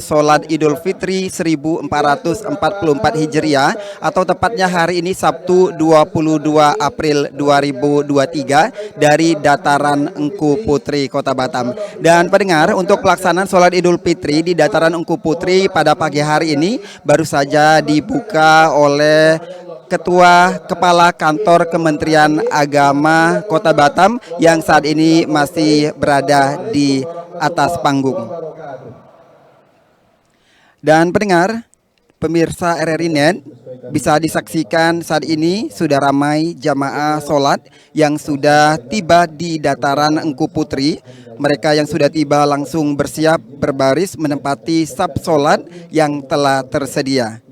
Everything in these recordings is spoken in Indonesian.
Sholat Idul Fitri 1444 Hijriah atau tepatnya hari ini Sabtu 22 April 2023 dari Dataran Engku Putri Kota Batam. Dan pendengar, untuk pelaksanaan sholat Idul Fitri di Dataran Engku Putri pada pagi hari ini baru saja dibuka oleh Ketua Kepala Kantor Kementerian Agama Kota Batam yang saat ini masih berada di atas panggung. Dan pendengar, pemirsa RRI Net, bisa disaksikan saat ini sudah ramai jamaah sholat yang sudah tiba di Dataran Engku Putri. Mereka yang sudah tiba langsung bersiap berbaris menempati saf sholat yang telah tersedia.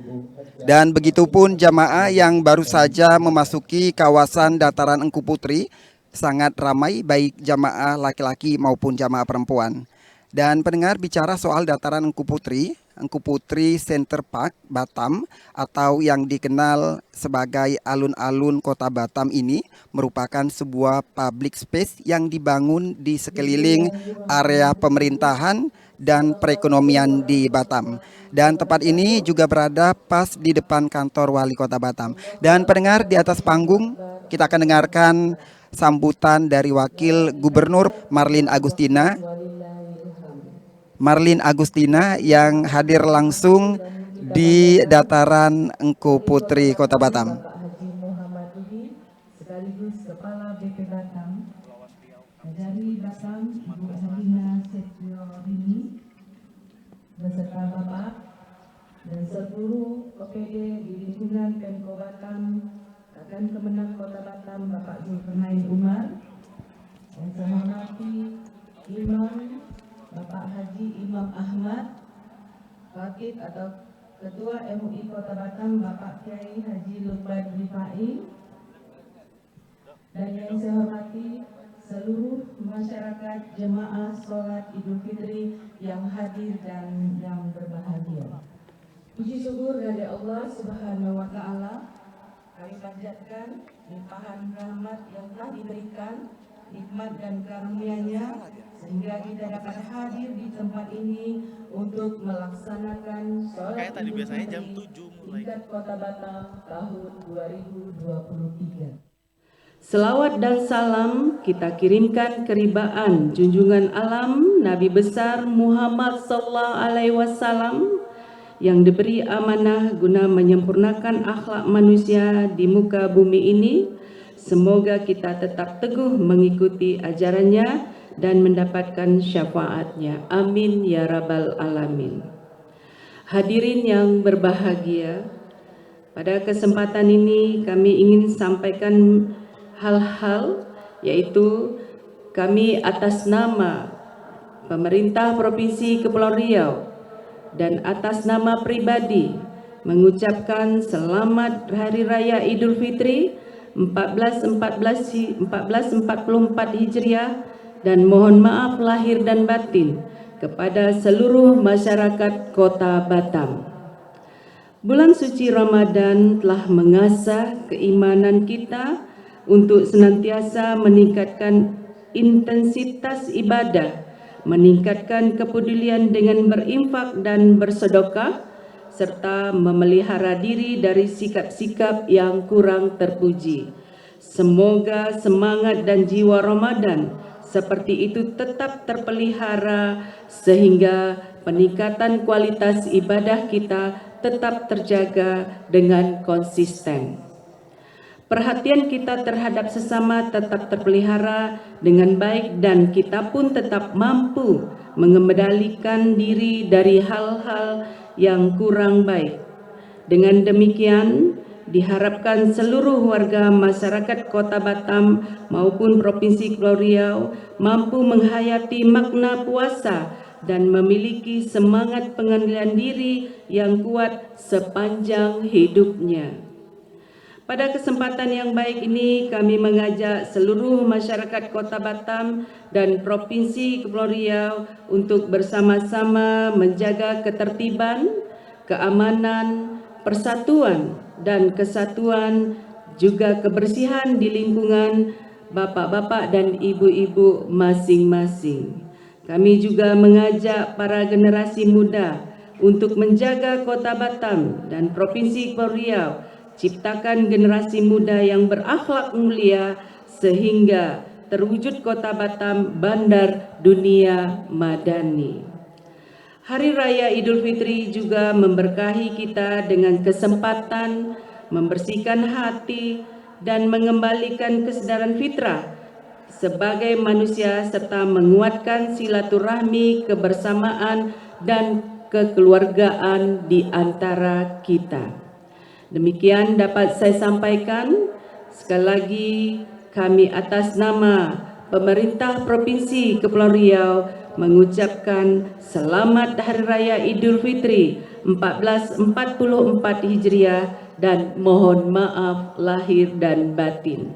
Dan begitupun jamaah yang baru saja memasuki kawasan Dataran Engku Putri, sangat ramai baik jamaah laki-laki maupun jamaah perempuan. Dan pendengar, bicara soal Dataran Engku Putri Center Park Batam atau yang dikenal sebagai alun-alun Kota Batam ini merupakan sebuah public space yang dibangun di sekeliling area pemerintahan dan perekonomian di Batam. Dan tempat ini juga berada pas di depan kantor Wali Kota Batam. Dan pendengar, di atas panggung kita akan dengarkan sambutan dari Wakil Gubernur Marlin Agustina yang hadir langsung di Dataran Engku Putri Kota Batam. Bapak Haji Muhammad Budi sekaligus Kepala BP Batam, dari Batam Ibu Halina Setiorini beserta Bapak dan seluruh OPD di lingkungan Pemko Batam, Kakan Kemenang Kota Batam Bapak Zulkarnain Umar, yang saya hormati Imam Bapak Haji Imam Ahmad, Khatib atau Ketua MUI Kota Batam Bapak Kiai Haji Lukman Rifai, dan yang saya hormati seluruh masyarakat jemaah sholat Idul Fitri yang hadir dan yang berbahagia. Puji syukur dari Allah Subhanahu wa Ta'ala, kami panjatkan limpahan rahmat yang telah diberikan, nikmat dan karunia-Nya, sehingga kita dapat hadir di tempat ini untuk melaksanakan sholat Idul Fitri tingkat Kota Batam tahun 2023. Selawat dan salam kita kirimkan keribaan junjungan alam Nabi besar Muhammad sallallahu alaihi wasallam yang diberi amanah guna menyempurnakan akhlak manusia di muka bumi ini. Semoga kita tetap teguh mengikuti ajarannya dan mendapatkan syafaatnya. Amin ya rabbal alamin. Hadirin yang berbahagia, pada kesempatan ini kami ingin sampaikan hal-hal, yaitu kami atas nama pemerintah Provinsi Kepulauan Riau dan atas nama pribadi mengucapkan selamat Hari Raya Idul Fitri 1444 Hijriah dan mohon maaf lahir dan batin kepada seluruh masyarakat Kota Batam. Bulan suci Ramadan telah mengasah keimanan kita untuk senantiasa meningkatkan intensitas ibadah, meningkatkan kepedulian dengan berinfak dan bersedekah, serta memelihara diri dari sikap-sikap yang kurang terpuji. Semoga semangat dan jiwa Ramadan seperti itu tetap terpelihara sehingga peningkatan kualitas ibadah kita tetap terjaga dengan konsisten. Perhatian kita terhadap sesama tetap terpelihara dengan baik dan kita pun tetap mampu mengendalikan diri dari hal-hal yang kurang baik. Dengan demikian, diharapkan seluruh warga masyarakat Kota Batam maupun Provinsi Kepulauan Riau mampu menghayati makna puasa dan memiliki semangat pengendalian diri yang kuat sepanjang hidupnya. Pada kesempatan yang baik ini, kami mengajak seluruh masyarakat Kota Batam dan Provinsi Kepulauan Riau untuk bersama-sama menjaga ketertiban, keamanan, persatuan dan kesatuan, juga kebersihan di lingkungan bapak-bapak dan ibu-ibu masing-masing. Kami juga mengajak para generasi muda untuk menjaga Kota Batam dan Provinsi Kepulauan Riau, ciptakan generasi muda yang berakhlak mulia sehingga terwujud Kota Batam bandar dunia madani. Hari Raya Idul Fitri juga memberkahi kita dengan kesempatan membersihkan hati dan mengembalikan kesedaran fitrah sebagai manusia serta menguatkan silaturahmi, kebersamaan, dan kekeluargaan di antara kita. Demikian dapat saya sampaikan. Sekali lagi kami atas nama Pemerintah Provinsi Kepulauan Riau mengucapkan Selamat Hari Raya Idul Fitri 1444 Hijriah dan mohon maaf lahir dan batin.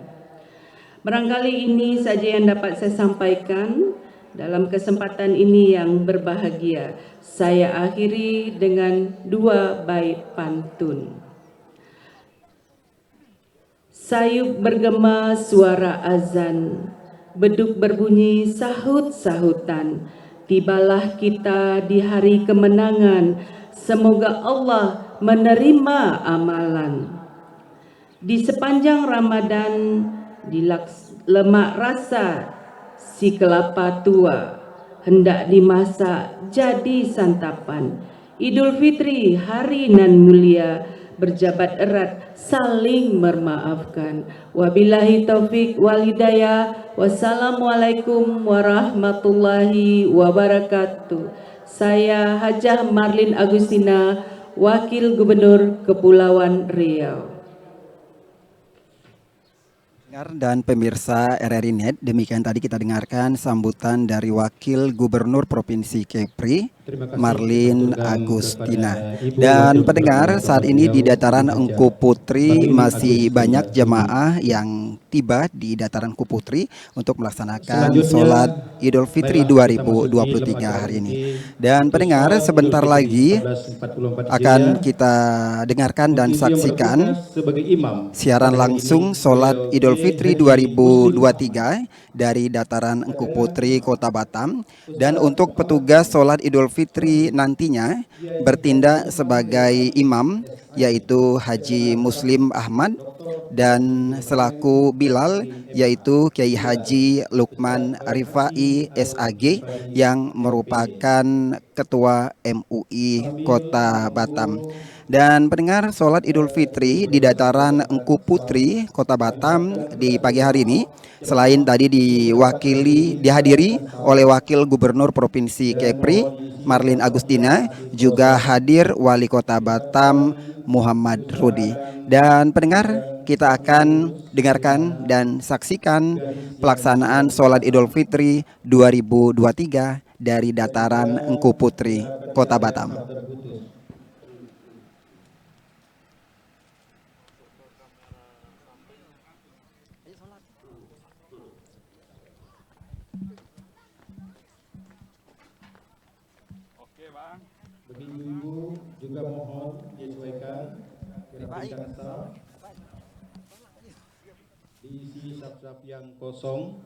Barangkali ini saja yang dapat saya sampaikan dalam kesempatan ini yang berbahagia. Saya akhiri dengan 2 bait pantun. Sayup bergema suara azan, beduk berbunyi sahut-sahutan. Tibalah kita di hari kemenangan, semoga Allah menerima amalan. Di sepanjang Ramadan, di lemak rasa si kelapa tua, hendak dimasak jadi santapan. Idul Fitri hari nan mulia, berjabat erat saling memaafkan. Wabillahi taufik wal hidayah. Wassalamualaikum warahmatullahi wabarakatuh. Saya Hajah Marlin Agustina, Wakil Gubernur Kepulauan Riau. Dan pemirsa RRI Net, demikian tadi kita dengarkan sambutan dari Wakil Gubernur Provinsi Kepri, Marlin Agustina. Dan pendengar, saat ini di dataran Engku Putri masih banyak jemaah yang tiba di dataran Engku Putri untuk melaksanakan sholat Idul Fitri 2023 hari ini. Dan pendengar, sebentar lagi akan kita dengarkan dan saksikan siaran langsung sholat Idul Fitri 2023 dari dataran Engku Putri Kota Batam. Dan untuk petugas sholat Idul Fitri nantinya bertindak sebagai imam, yaitu Haji Muslim Ahmad, dan selaku Bilal yaitu Kiai Haji Lukman Rifai SAG yang merupakan Ketua MUI Kota Batam. Dan pendengar, sholat Idul Fitri di dataran Engku Putri Kota Batam di pagi hari ini selain tadi dihadiri oleh Wakil Gubernur Provinsi Kepri Marlin Agustina, juga hadir Wali Kota Batam Muhammad Rudi. Dan pendengar, kita akan dengarkan dan saksikan pelaksanaan sholat Idul Fitri 2023 dari dataran Engku Putri Kota Batam. Bagi ibu-ibu juga mohon disesuaikan dengan saf, diisi saf-saf yang kosong.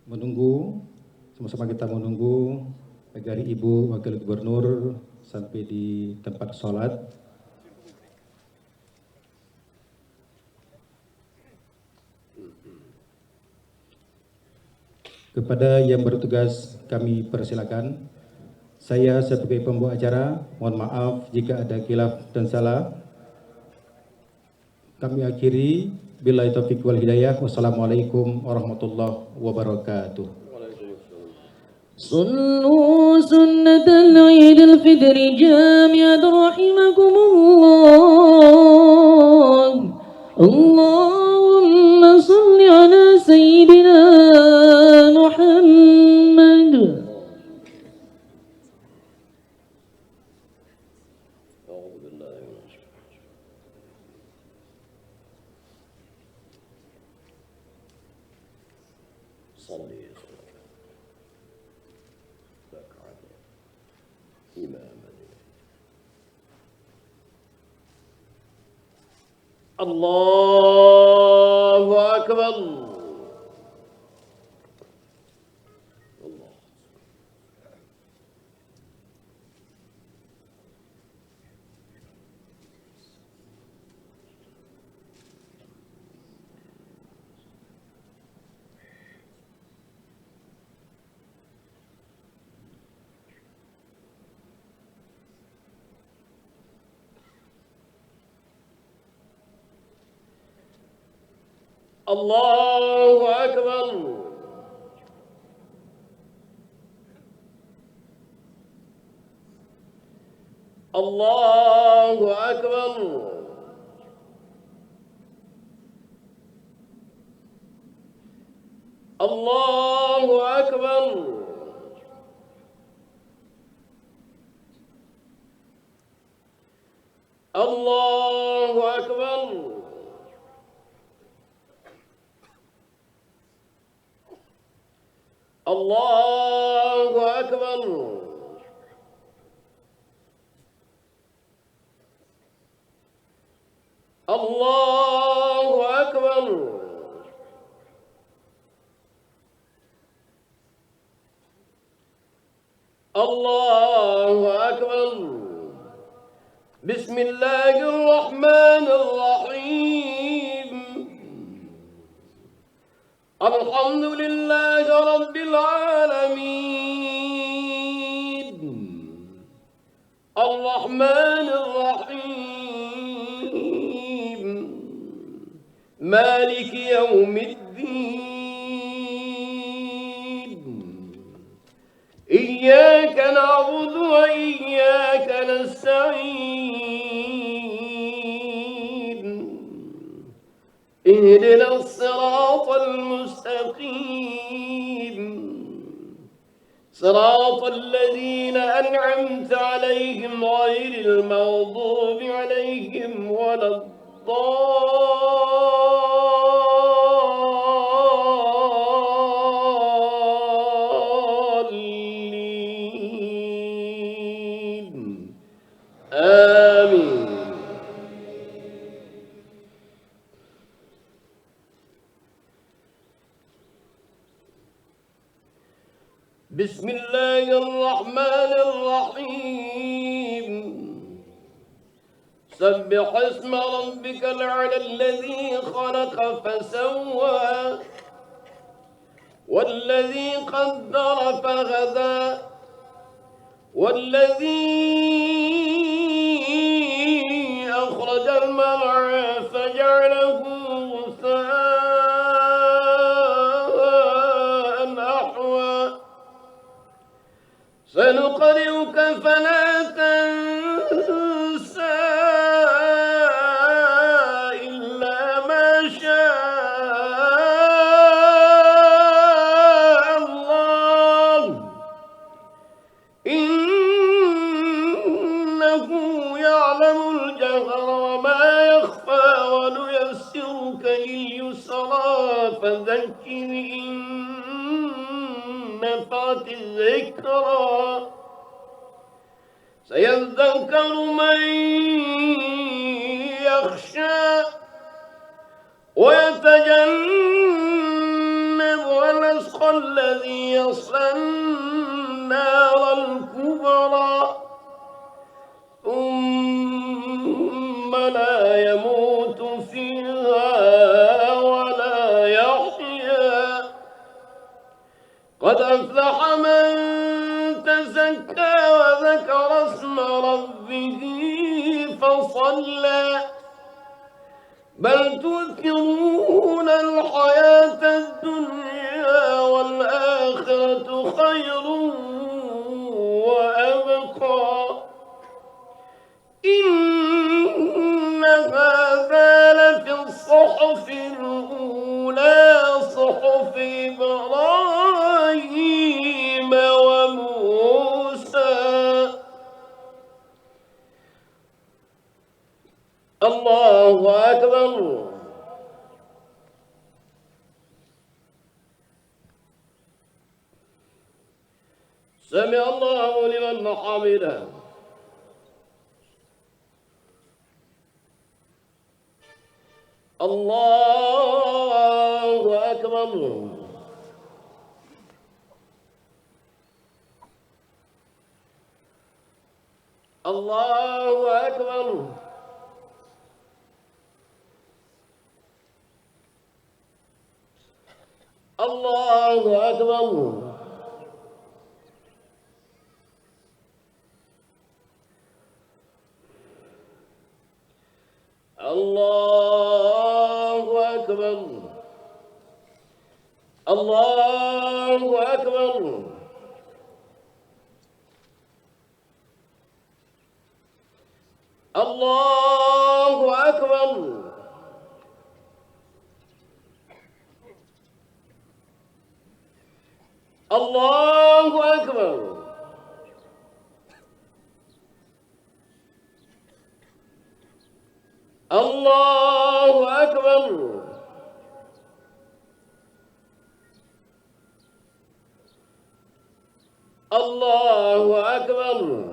Menunggu, sama-sama kita menunggu agar Ibu Wakil Gubernur sampai di tempat sholat. Kepada yang bertugas kami persilakan. Saya sebagai pembawa acara, mohon maaf jika ada khilaf dan salah. Kami akhiri, billahi taufiq wal hidayah. Wassalamualaikum warahmatullahi wabarakatuh. صلوا سنة العيد الفطر جامعة رحمكم الله. اللهم صل على سيدنا محمد. إماما. الله أكبر. الله أكبر. الله أكبر. الله أكبر. الله أكبر. الله أكبر. الله أكبر. الله أكبر. بسم الله الرحمن الرحيم. الحمد لله رب العالمين. الرحمن الرحيم. مالك يوم الدين. إياك نعبد وإياك نستعين. اهدنا الصراط المستقيم. صراط الذين أنعمت عليهم غير المغضوب عليهم ولا الضالين. آمين. بسم الله الرحمن الرحيم. سبح اسم ربك الأعلى الذي خلق فسوى والذي قدر فهدى والذي أخرج المرعى فجعله غثاء أحوى. سنقرئك فلا تنسى إلا ما شاء الله إنه يعلم الجهر وما يخفى ونيسرك لليسرى فذكر إن نفعت الذكرى. سيذكر من يخشى ويتجنبها الأشقى الذي يصلى النار الكبرى ثم لا يموت فيها ولا يحيا. قد أفلح من تزكى وذكر اسم ربه فصلى. بل تؤثرون الحياة الدنيا والآخرة خير وأبقى. إن هذا لفي الصحف الأولى صحف إبراهيم وموسى. الله أكبر. سمع الله لمن حمده. الله أكبر. الله أكبر. الله أكبر. الله أكبر. الله أكبر. الله أكبر. الله أكبر. الله أكبر. الله أكبر.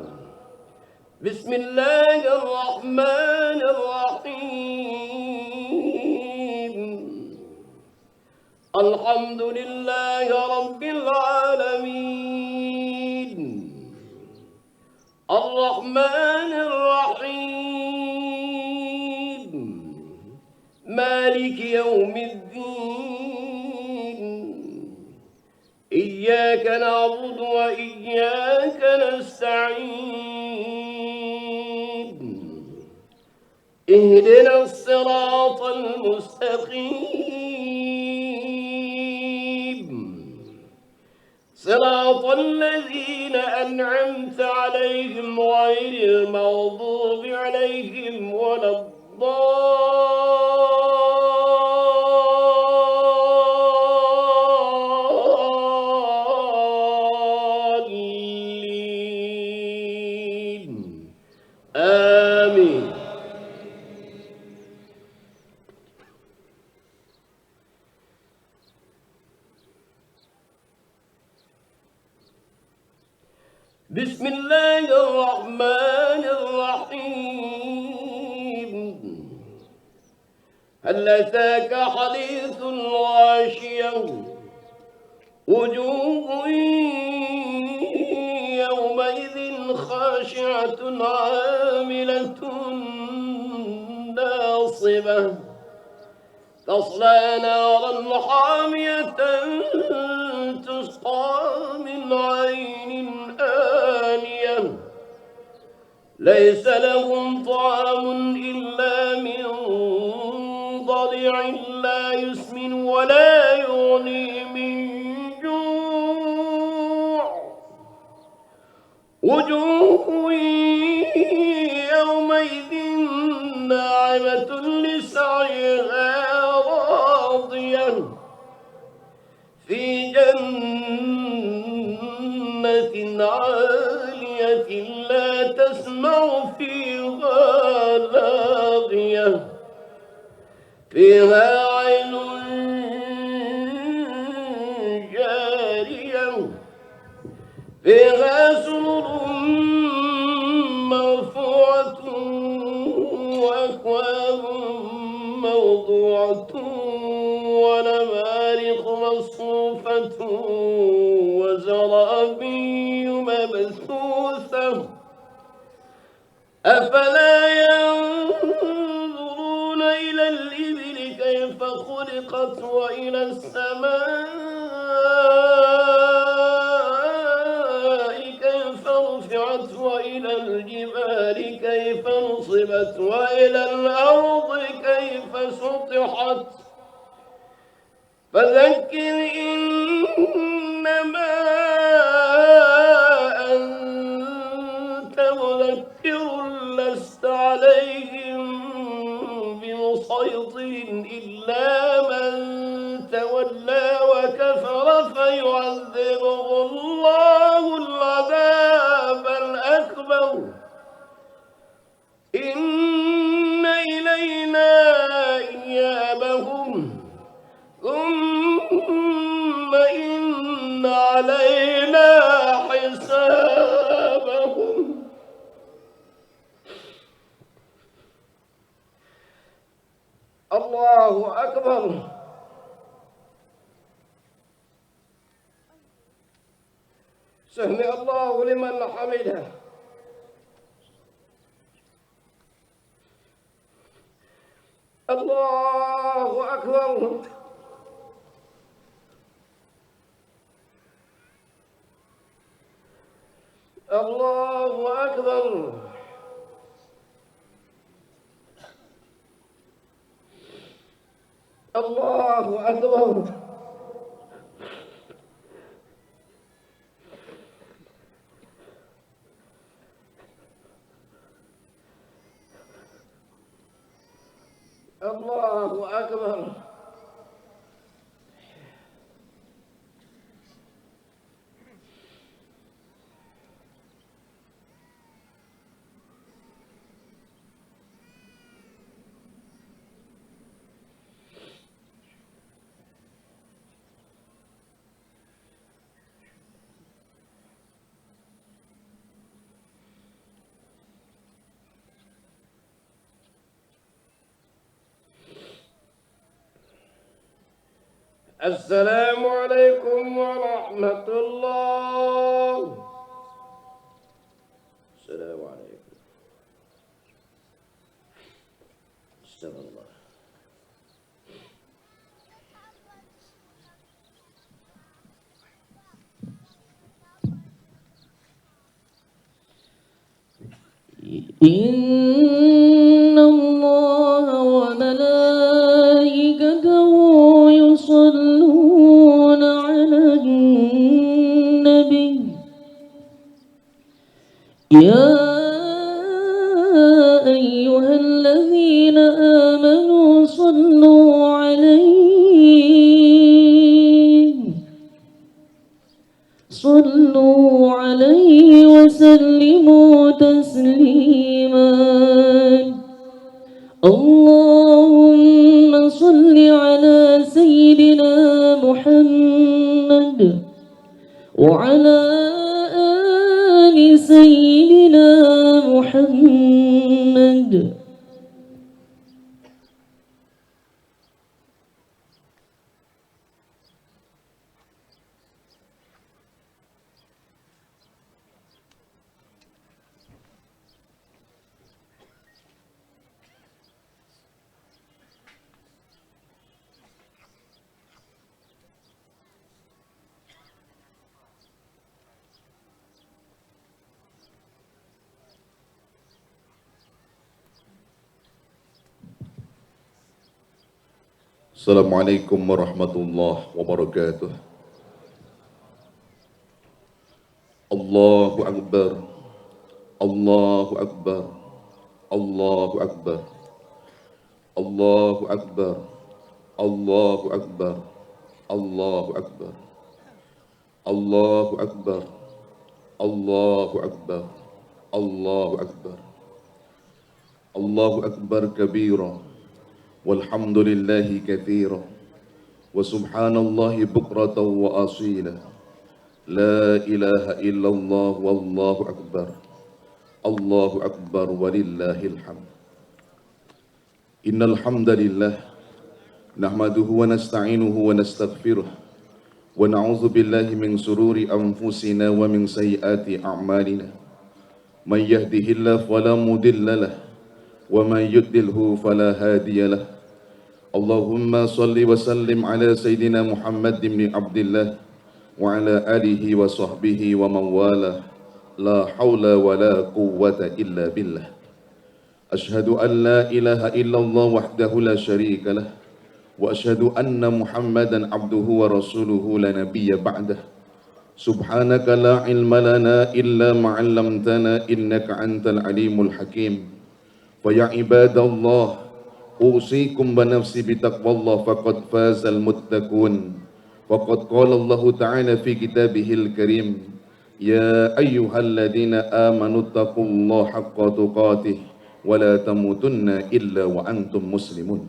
بسم الله الرحمن الرحيم. الحمد لله رب العالمين. الرحمن الرحيم. مالك يوم الدين. إياك نعبد وإياك نستعين. اهدنا الصراط المستقيم. صراط الذين أنعمت عليهم غير المغضوب عليهم ولا الضالين. آمين. بسم الله الرحمن الرحيم. هل أتاك حديث الغاشية؟ وجوه يومئذ خاشعة عاملة ناصبة تصلى نارا حامية تسقى من عين آنية ليس لهم طعام إلا من ضريع لا يسمن ولا يغني من جوع. وجوه يومئذ ناعمة لسعيها راضية في جنة عالية لا تسمع فيها لاغية فيها عين جارية فيها سرر مرفوعة وأكواب موضوعة ونمارق مصفوفة وزرابي مبثوثة أفلا ينظرون إلى الإبل كيف خلقت وإلى السماء كيف رفعت وإلى الجبال كيف نصبت وإلى الأرض كيف سطحت فذكر إنما أنت مذكر لست عليهم بمسيطر إلا من تولى وكفر فيعذبه الله العذاب الأكبر. إن إلينا إيابهم ثم إن علينا حسابهم. الله أكبر. سمع الله لمن حمده. الله أكبر. الله أكبر. الله أكبر. الله أكبر. السلام عليكم ورحمة الله. السلام عليكم. استغفر الله. إن الله وملائكته يصلون على النبي يا أيها الذين آمنوا صلوا عليه وسلموا تسليما. اللهم صل على سيدنا محمد وعلى آل سيدنا محمد. Assalamualaikum warahmatullahi wabarakatuh. Allahu Akbar. Allahu Akbar. Allahu Akbar. Allahu Akbar. Allahu Akbar. Allahu Akbar. Allahu Akbar. Allahu Akbar. Allahu Akbar. Allahu Akbar kabira. Walhamdulillahi kathira wa subhanallahi bukratan wa asila. La ilaha illallah wallahu akbar. Allahu akbar walillahil hamd. Innal hamdalillah nahmaduhu wa nasta'inuhu wa nastaghfiruh wa na'udzu billahi min sururi anfusina wa min sayyiati a'malina. May yahdihillahu fala mudilla lahu wa man yudlilhu fala hadiya lahu. Allahumma salli wa sallim ala Sayyidina Muhammad bin Abdillah wa ala alihi wa sahbihi wa man wala. La hawla wa la quwwata illa billah. Ashhadu an la ilaha illallah wahdahu la sharika lah wa ashhadu anna Muhammadan abduhu wa rasuluhu la nabiyya ba'dah. Subhanaka la ilma lana illa ma 'allamtana innaka antal alimul hakim. Fa ya ibadallah أوصيكم بنفسي بتقوى الله فقد فاز المتقون. فقد قال الله تعالى في كتابه الكريم يا أيها الذين آمنوا اتقوا الله حق تقاته ولا تموتن إلا وأنتم مسلمون.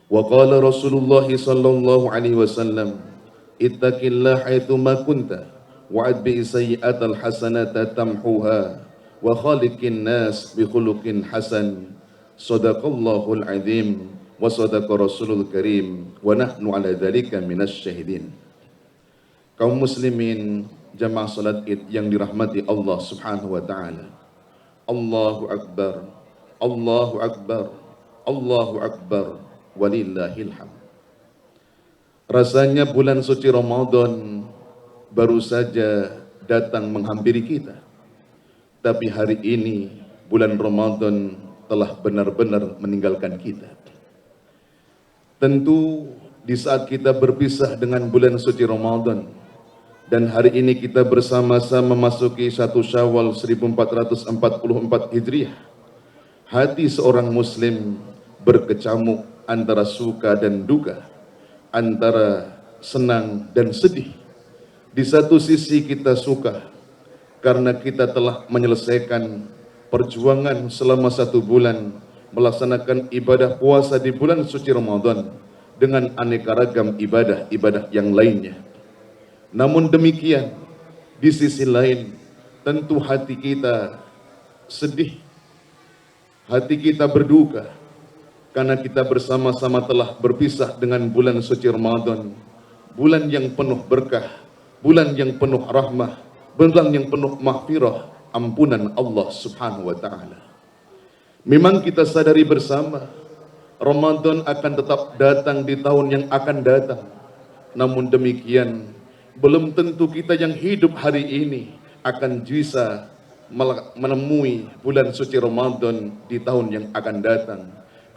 وقال رسول الله صلى الله عليه وسلم اتق الله حيثما كنت وأتبع السيئة الحسنة تمحوها وخالق الناس بخلق حسن. Sadaqallahul azim wa sadaqa Rasulul Karim wa nahnu ala dzalika minasy syahidin. Kaum muslimin jamaah salat Id yang dirahmati Allah Subhanahu wa taala. Allahu akbar. Allahu akbar. Allahu akbar. Walillahil hamd. Rasanya bulan suci Ramadan baru saja datang menghampiri kita. Tapi hari ini bulan Ramadan telah benar-benar meninggalkan kita. Tentu di saat kita berpisah dengan bulan suci Ramadan dan hari ini kita bersama-sama memasuki 1 Syawal 1444 Hijriah, hati seorang muslim berkecamuk antara suka dan duka, antara senang dan sedih. Di satu sisi kita suka karena kita telah menyelesaikan perjuangan selama 1 bulan melaksanakan ibadah puasa di bulan suci Ramadan dengan aneka ragam ibadah-ibadah yang lainnya. Namun demikian, di sisi lain tentu hati kita sedih, hati kita berduka karena kita bersama-sama telah berpisah dengan bulan suci Ramadan, bulan yang penuh berkah, bulan yang penuh rahmah, bulan yang penuh maghfirah, ampunan Allah Subhanahu wa taala. Memang kita sadari bersama Ramadan akan tetap datang di tahun yang akan datang. Namun demikian, belum tentu kita yang hidup hari ini akan bisa menemui bulan suci Ramadan di tahun yang akan datang.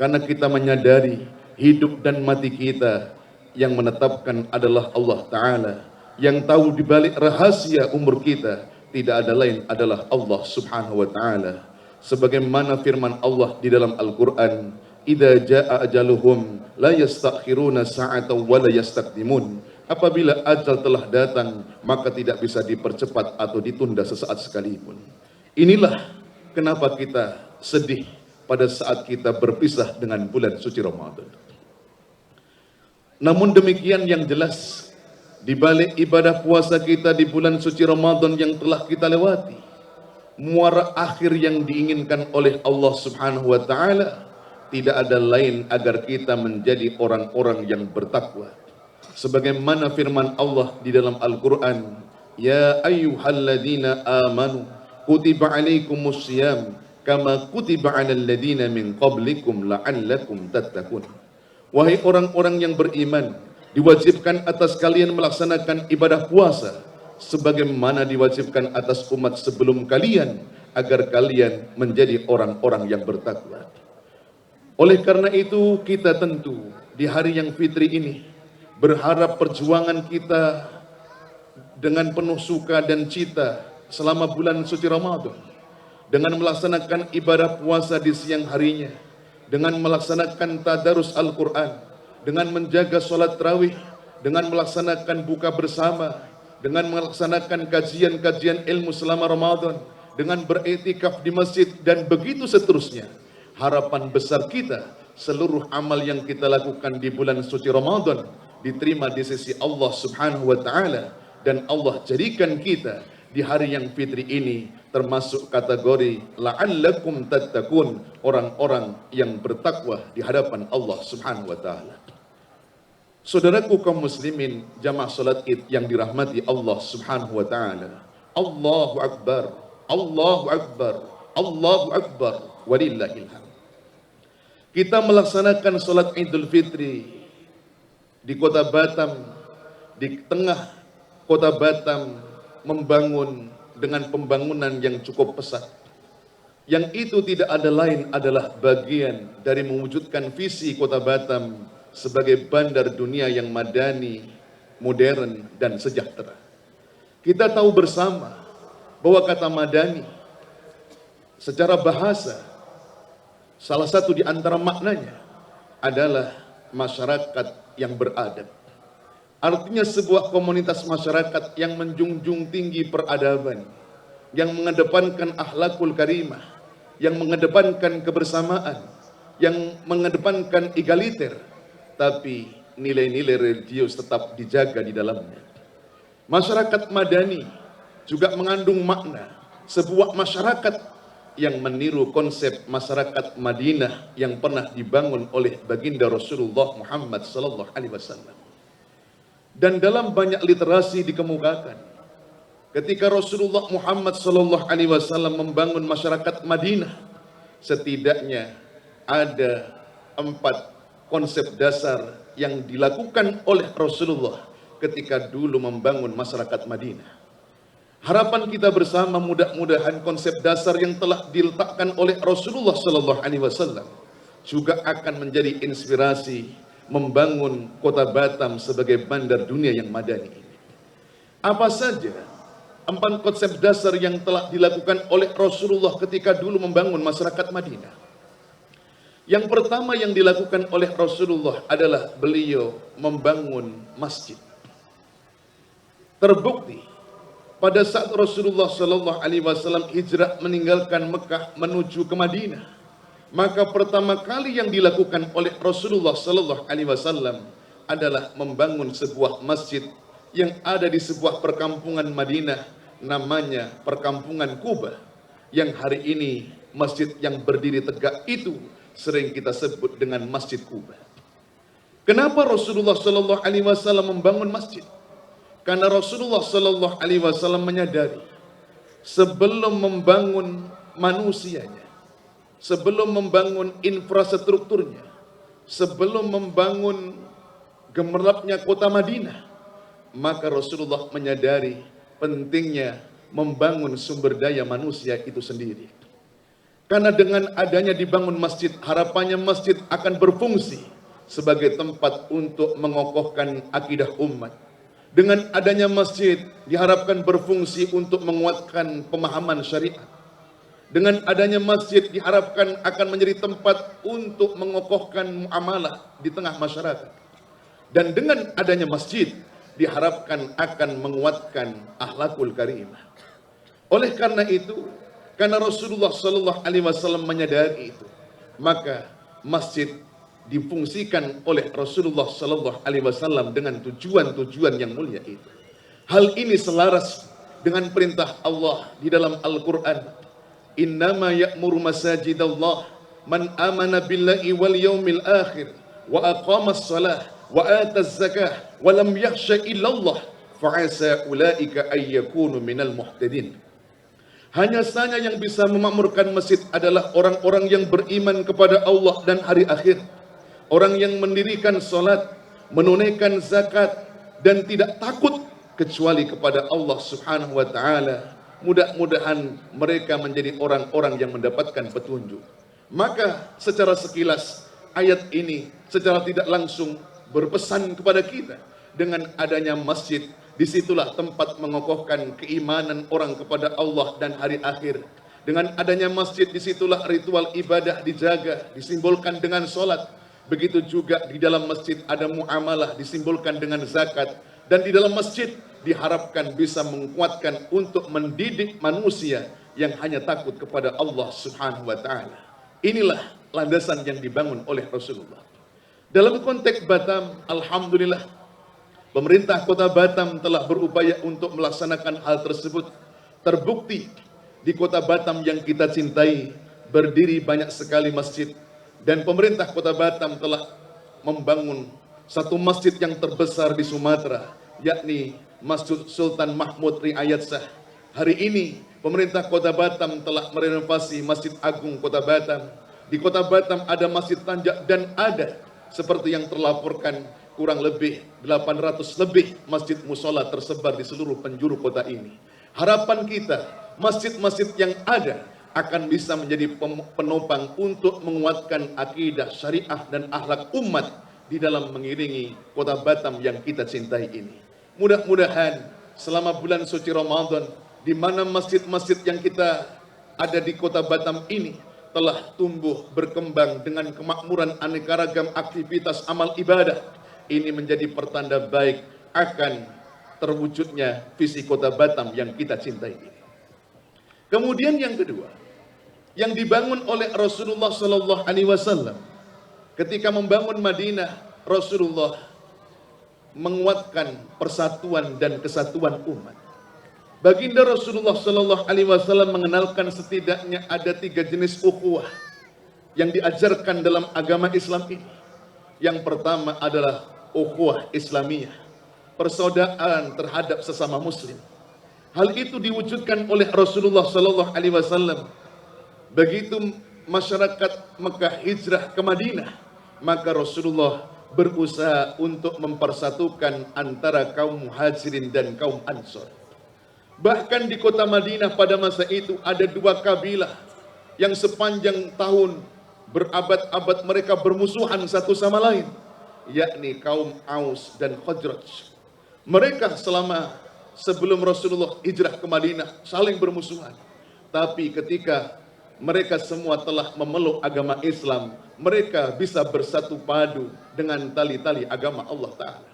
Karena kita menyadari hidup dan mati kita yang menetapkan adalah Allah Ta'ala. Yang tahu di balik rahasia umur kita tidak ada lain adalah Allah Subhanahu wa taala. Sebagaimana firman Allah di dalam Al-Qur'an, "Idza jaa ajaluhum la yastakhiruna sa'atan wa la yastaqdimun." Apabila ajal telah datang, maka tidak bisa dipercepat atau ditunda sesaat sekalipun. Inilah kenapa kita sedih pada saat kita berpisah dengan bulan suci Ramadan. Namun demikian yang jelas, di balik ibadah puasa kita di bulan suci Ramadan yang telah kita lewati, muara akhir yang diinginkan oleh Allah Subhanahu wa taala tidak ada lain agar kita menjadi orang-orang yang bertakwa. Sebagaimana firman Allah di dalam Al-Qur'an, "Ya ayyuhalladzina amanu kutiba alaikumus syiyam kama kutiba 'alal ladzina min qablikum la'allakum tattaqun." Wahai orang-orang yang beriman, diwajibkan atas kalian melaksanakan ibadah puasa sebagaimana diwajibkan atas umat sebelum kalian agar kalian menjadi orang-orang yang bertakwa. Oleh karena itu kita tentu di hari yang fitri ini berharap perjuangan kita dengan penuh suka dan cita selama bulan suci Ramadan, dengan melaksanakan ibadah puasa di siang harinya, dengan melaksanakan tadarus Al-Quran, dengan menjaga sholat tarawih, dengan melaksanakan buka bersama, dengan melaksanakan kajian-kajian ilmu selama Ramadan, dengan beriktikaf di masjid dan begitu seterusnya. Harapan besar kita seluruh amal yang kita lakukan di bulan suci Ramadan diterima di sisi Allah Subhanahu wa taala dan Allah jadikan kita di hari yang fitri ini termasuk kategori la'allakum tattaqun, orang-orang yang bertakwa di hadapan Allah Subhanahu wa taala. Saudaraku kaum muslimin jamaah salat Id yang dirahmati Allah Subhanahu wa taala. Allahu akbar, Allahu akbar, Allahu akbar, walillahil hamd. Kita melaksanakan salat Idul Fitri di kota Batam, di tengah kota Batam membangun dengan pembangunan yang cukup pesat. Yang itu tidak ada lain adalah bagian dari mewujudkan visi kota Batam sebagai bandar dunia yang madani, modern, dan sejahtera. Kita tahu bersama bahwa kata madani secara bahasa salah satu di antara maknanya adalah masyarakat yang beradab. Artinya sebuah komunitas masyarakat yang menjunjung tinggi peradaban, yang mengedepankan akhlakul karimah, yang mengedepankan kebersamaan, yang mengedepankan egaliter, tapi nilai-nilai religius tetap dijaga di dalamnya. Masyarakat madani juga mengandung makna sebuah masyarakat yang meniru konsep masyarakat Madinah yang pernah dibangun oleh baginda Rasulullah Muhammad sallallahu alaihi wasallam. Dan dalam banyak literasi dikemukakan ketika Rasulullah Muhammad sallallahu alaihi wasallam membangun masyarakat Madinah, setidaknya ada 4 konsep dasar yang dilakukan oleh Rasulullah ketika dulu membangun masyarakat Madinah. Harapan kita bersama mudah-mudahan konsep dasar yang telah diletakkan oleh Rasulullah sallallahu alaihi wasallam juga akan menjadi inspirasi membangun kota Batam sebagai bandar dunia yang madani ini. Apa saja 4 konsep dasar yang telah dilakukan oleh Rasulullah ketika dulu membangun masyarakat Madinah? Yang pertama yang dilakukan oleh Rasulullah adalah beliau membangun masjid. Terbukti pada saat Rasulullah sallallahu alaihi wasallam hijrah meninggalkan Mekah menuju ke Madinah, maka pertama kali yang dilakukan oleh Rasulullah sallallahu alaihi wasallam adalah membangun sebuah masjid yang ada di sebuah perkampungan Madinah, namanya Perkampungan Quba, yang hari ini masjid yang berdiri tegak itu sering kita sebut dengan Masjid Quba. Kenapa Rasulullah sallallahu alaihi wasallam membangun masjid? Karena Rasulullah sallallahu alaihi wasallam menyadari sebelum membangun manusianya, sebelum membangun infrastrukturnya, sebelum membangun gemerlapnya kota Madinah, maka Rasulullah menyadari pentingnya membangun sumber daya manusia itu sendiri. Karena dengan adanya dibangun masjid, harapannya masjid akan berfungsi sebagai tempat untuk mengokohkan akidah umat. Dengan adanya masjid diharapkan berfungsi untuk menguatkan pemahaman syariat. Dengan adanya masjid diharapkan akan menjadi tempat untuk mengokohkan muamalah di tengah masyarakat. Dan dengan adanya masjid diharapkan akan menguatkan akhlakul karimah. Oleh karena itu, karena Rasulullah sallallahu alaihi wasallam menyadari itu, maka masjid difungsikan oleh Rasulullah sallallahu alaihi wasallam dengan tujuan-tujuan yang mulia itu. Hal ini selaras dengan perintah Allah di dalam Al-Qur'an. Innama ya'muru masajidallah man amana billahi wal yawmil akhir wa aqamas shalah wa ataz zakah wa lam yakhsha illallah fa'asa ulaika ay yakunu minal muhtadin. Hanya saja yang bisa memakmurkan masjid adalah orang-orang yang beriman kepada Allah dan hari akhir. Orang yang mendirikan salat, menunaikan zakat, dan tidak takut kecuali kepada Allah subhanahu wa ta'ala. Mudah-mudahan mereka menjadi orang-orang yang mendapatkan petunjuk. Maka secara sekilas ayat ini secara tidak langsung berpesan kepada kita. Dengan adanya masjid, disitulah tempat mengokohkan keimanan orang kepada Allah dan hari akhir. Dengan adanya masjid, disitulah ritual ibadah dijaga, disimbolkan dengan salat. Begitu juga di dalam masjid ada muamalah disimbolkan dengan zakat. Dan di dalam masjid diharapkan bisa menguatkan untuk mendidik manusia yang hanya takut kepada Allah subhanahu wa ta'ala. Inilah landasan yang dibangun oleh Rasulullah. Dalam konteks Batam, alhamdulillah, pemerintah kota Batam telah berupaya untuk melaksanakan hal tersebut. Terbukti di kota Batam yang kita cintai berdiri banyak sekali masjid. Dan pemerintah kota Batam telah membangun satu masjid yang terbesar di Sumatera, yakni Masjid Sultan Mahmud Riayat Shah. Hari ini pemerintah kota Batam telah merenovasi Masjid Agung kota Batam. Di kota Batam ada Masjid Tanjak dan ada seperti yang terlaporkan kurang lebih 800 lebih masjid musola tersebar di seluruh penjuru kota ini. Harapan kita masjid-masjid yang ada akan bisa menjadi penopang untuk menguatkan akidah syariah dan akhlak umat di dalam mengiringi kota Batam yang kita cintai ini. Mudah-mudahan selama bulan suci Ramadan, di mana masjid-masjid yang kita ada di kota Batam ini telah tumbuh berkembang dengan kemakmuran aneka ragam aktivitas amal ibadah, ini menjadi pertanda baik akan terwujudnya visi kota Batam yang kita cintai ini. Kemudian yang kedua, yang dibangun oleh Rasulullah sallallahu alaihi wasallam ketika membangun Madinah, Rasulullah menguatkan persatuan dan kesatuan umat. Baginda Rasulullah Sallallahu Alaihi Wasallam mengenalkan setidaknya ada 3 jenis ukhuwah yang diajarkan dalam agama Islam ini. Yang pertama adalah ukhuwah Islamiyah, persaudaraan terhadap sesama Muslim. Hal itu diwujudkan oleh Rasulullah Sallallahu Alaihi Wasallam. Begitu masyarakat Mekah hijrah ke Madinah, maka Rasulullah berusaha untuk mempersatukan antara kaum Muhajirin dan kaum Ansor. Bahkan di kota Madinah pada masa itu ada 2 kabilah yang sepanjang tahun berabad-abad mereka bermusuhan satu sama lain, yakni kaum Aus dan Khazraj. Mereka selama sebelum Rasulullah hijrah ke Madinah saling bermusuhan. Tapi ketika mereka semua telah memeluk agama Islam, mereka bisa bersatu padu dengan tali-tali agama Allah Ta'ala.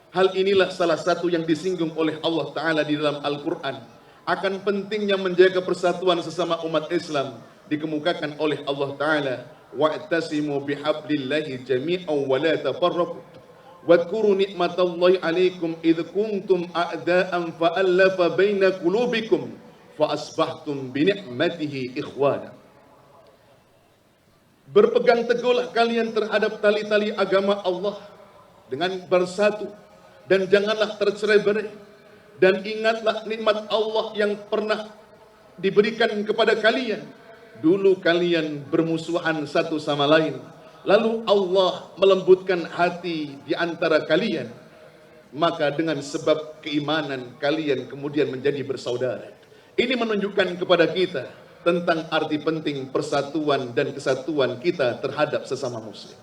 Hal inilah salah satu yang disinggung oleh Allah Ta'ala di dalam Al-Quran. Akan pentingnya menjaga persatuan sesama umat Islam dikemukakan oleh Allah Ta'ala. Wa'tasimu bihablillahi jami'an wa la tafarraqu. Wadhkuru ni'matallahi alaikum idh kuntum a'da'an fa'allafa baina qulubikum fa'asbahtum bini'matihi ikhwana. Berpegang teguhlah kalian terhadap tali-tali agama Allah dengan bersatu, dan janganlah tercerai-berai, dan ingatlah nikmat Allah yang pernah diberikan kepada kalian. Dulu kalian bermusuhan satu sama lain, lalu Allah melembutkan hati di antara kalian, maka dengan sebab keimanan kalian kemudian menjadi bersaudara. Ini menunjukkan kepada kita tentang arti penting persatuan dan kesatuan kita terhadap sesama Muslim.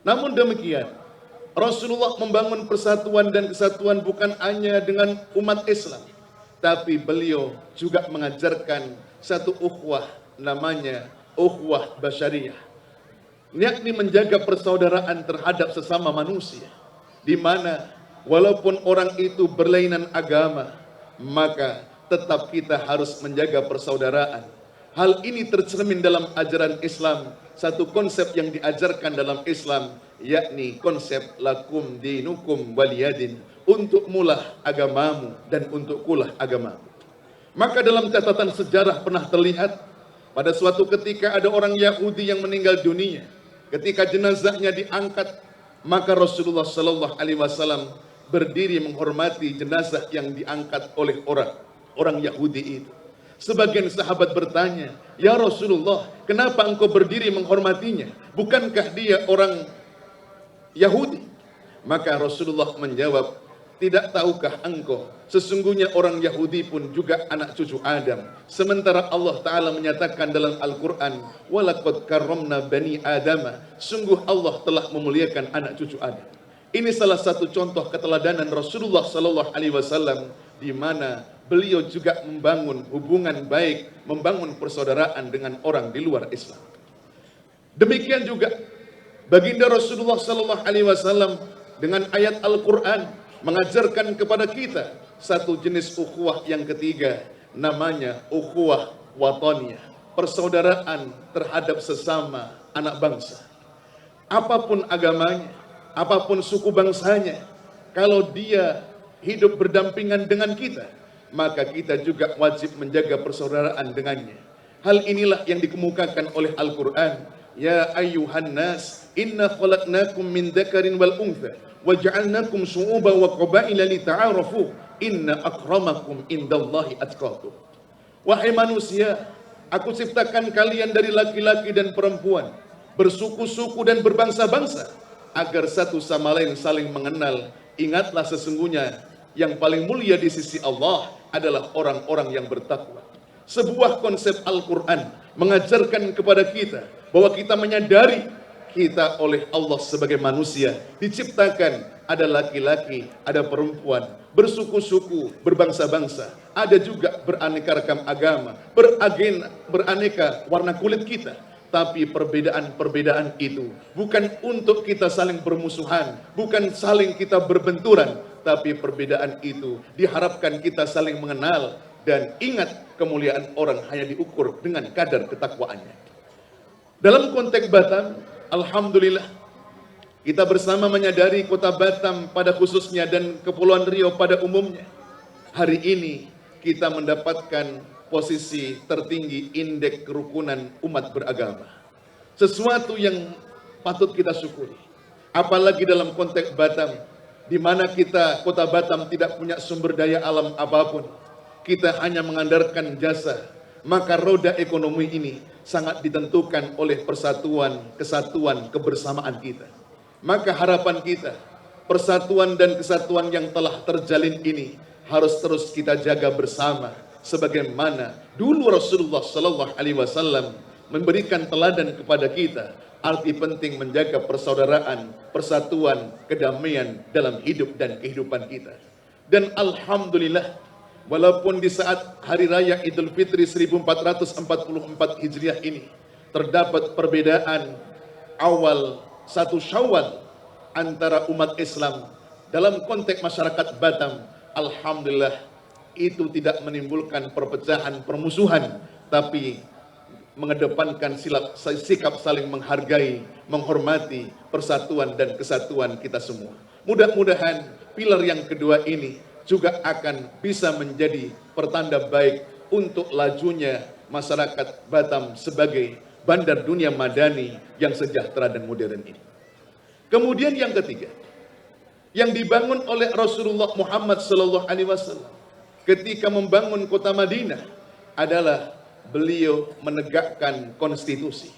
Namun demikian, Rasulullah membangun persatuan dan kesatuan bukan hanya dengan umat Islam, tapi beliau juga mengajarkan satu ukhuwah, namanya ukhuwah basyariyah, yakni menjaga persaudaraan terhadap sesama manusia, di mana walaupun orang itu berlainan agama, maka tetap kita harus menjaga persaudaraan. Hal ini tercermin dalam ajaran Islam, satu konsep yang diajarkan dalam Islam, yakni konsep lakum dinukum waliyadin, untuk mulah agamamu dan untuk kulah agamamu. Maka dalam catatan sejarah pernah terlihat pada suatu ketika ada orang Yahudi yang meninggal dunia. Ketika jenazahnya diangkat, maka Rasulullah Sallallahu Alaihi Wasallam berdiri menghormati jenazah yang diangkat oleh orang Yahudi itu. Sebagian sahabat bertanya, "Ya Rasulullah, kenapa engkau berdiri menghormatinya? Bukankah dia orang Yahudi?" Maka Rasulullah menjawab, "Tidak tahukah engkau, sesungguhnya orang Yahudi pun juga anak cucu Adam. Sementara Allah Ta'ala menyatakan dalam Al-Quran, walaqad karramna bani Adama, sungguh Allah telah memuliakan anak cucu Adam." Ini salah satu contoh keteladanan Rasulullah Sallallahu Alaihi Wasallam, di mana beliau juga membangun hubungan baik, membangun persaudaraan dengan orang di luar Islam. Demikian juga baginda Rasulullah Sallallahu Alaihi Wasallam dengan ayat Al-Quran mengajarkan kepada kita satu jenis ukhuwah yang ketiga, namanya ukhuwah wataniyah, persaudaraan terhadap sesama anak bangsa. Apapun agamanya, apapun suku bangsanya, kalau dia hidup berdampingan dengan kita, maka kita juga wajib menjaga persaudaraan dengannya. Hal inilah yang dikemukakan oleh Al-Quran. Ya ayyuhan nas, inna khalaqnakum min dzakarin wal untha, wa ja'alnakum syu'uban wa qabaila lita'arafu, inna akramakum indallahi atqakum. Wahai manusia, aku ciptakan kalian dari laki-laki dan perempuan, bersuku-suku dan berbangsa-bangsa, agar satu sama lain saling mengenal. Ingatlah sesungguhnya yang paling mulia di sisi Allah adalah orang-orang yang bertakwa. Sebuah konsep Al-Quran mengajarkan kepada kita bahwa kita menyadari kita oleh Allah sebagai manusia diciptakan ada laki-laki, ada perempuan, bersuku-suku, berbangsa-bangsa, ada juga beraneka ragam agama, beraneka warna kulit kita. Tapi perbedaan-perbedaan itu bukan untuk kita saling bermusuhan, bukan saling kita berbenturan, tapi perbedaan itu diharapkan kita saling mengenal dan ingat kemuliaan orang hanya diukur dengan kadar ketakwaannya. Dalam konteks Batam, alhamdulillah kita bersama menyadari kota Batam pada khususnya dan Kepulauan Riau pada umumnya, hari ini kita mendapatkan posisi tertinggi indeks kerukunan umat beragama. Sesuatu yang patut kita syukuri. Apalagi dalam konteks Batam, di mana kita, kota Batam tidak punya sumber daya alam apapun. Kita hanya mengandalkan jasa. Maka roda ekonomi ini sangat ditentukan oleh persatuan, kesatuan, kebersamaan kita. Maka harapan kita, persatuan dan kesatuan yang telah terjalin ini harus terus kita jaga bersama, sebagaimana dulu Rasulullah Sallallahu Alaihi Wasallam memberikan teladan kepada kita arti penting menjaga persaudaraan, persatuan, kedamaian dalam hidup dan kehidupan kita. Dan alhamdulillah, walaupun di saat hari raya Idul Fitri 1444 Hijriah ini terdapat perbedaan awal 1 Syawal antara umat Islam dalam konteks masyarakat Batam, alhamdulillah itu tidak menimbulkan perpecahan, permusuhan, tapi mengedepankan sikap saling menghargai, menghormati persatuan dan kesatuan kita semua. Mudah-mudahan pilar yang kedua ini juga akan bisa menjadi pertanda baik untuk lajunya masyarakat Batam sebagai bandar dunia madani yang sejahtera dan modern ini. Kemudian yang ketiga, yang dibangun oleh Rasulullah Muhammad Sallallahu Alaihi Wasallam ketika membangun kota Madinah adalah beliau menegakkan konstitusi.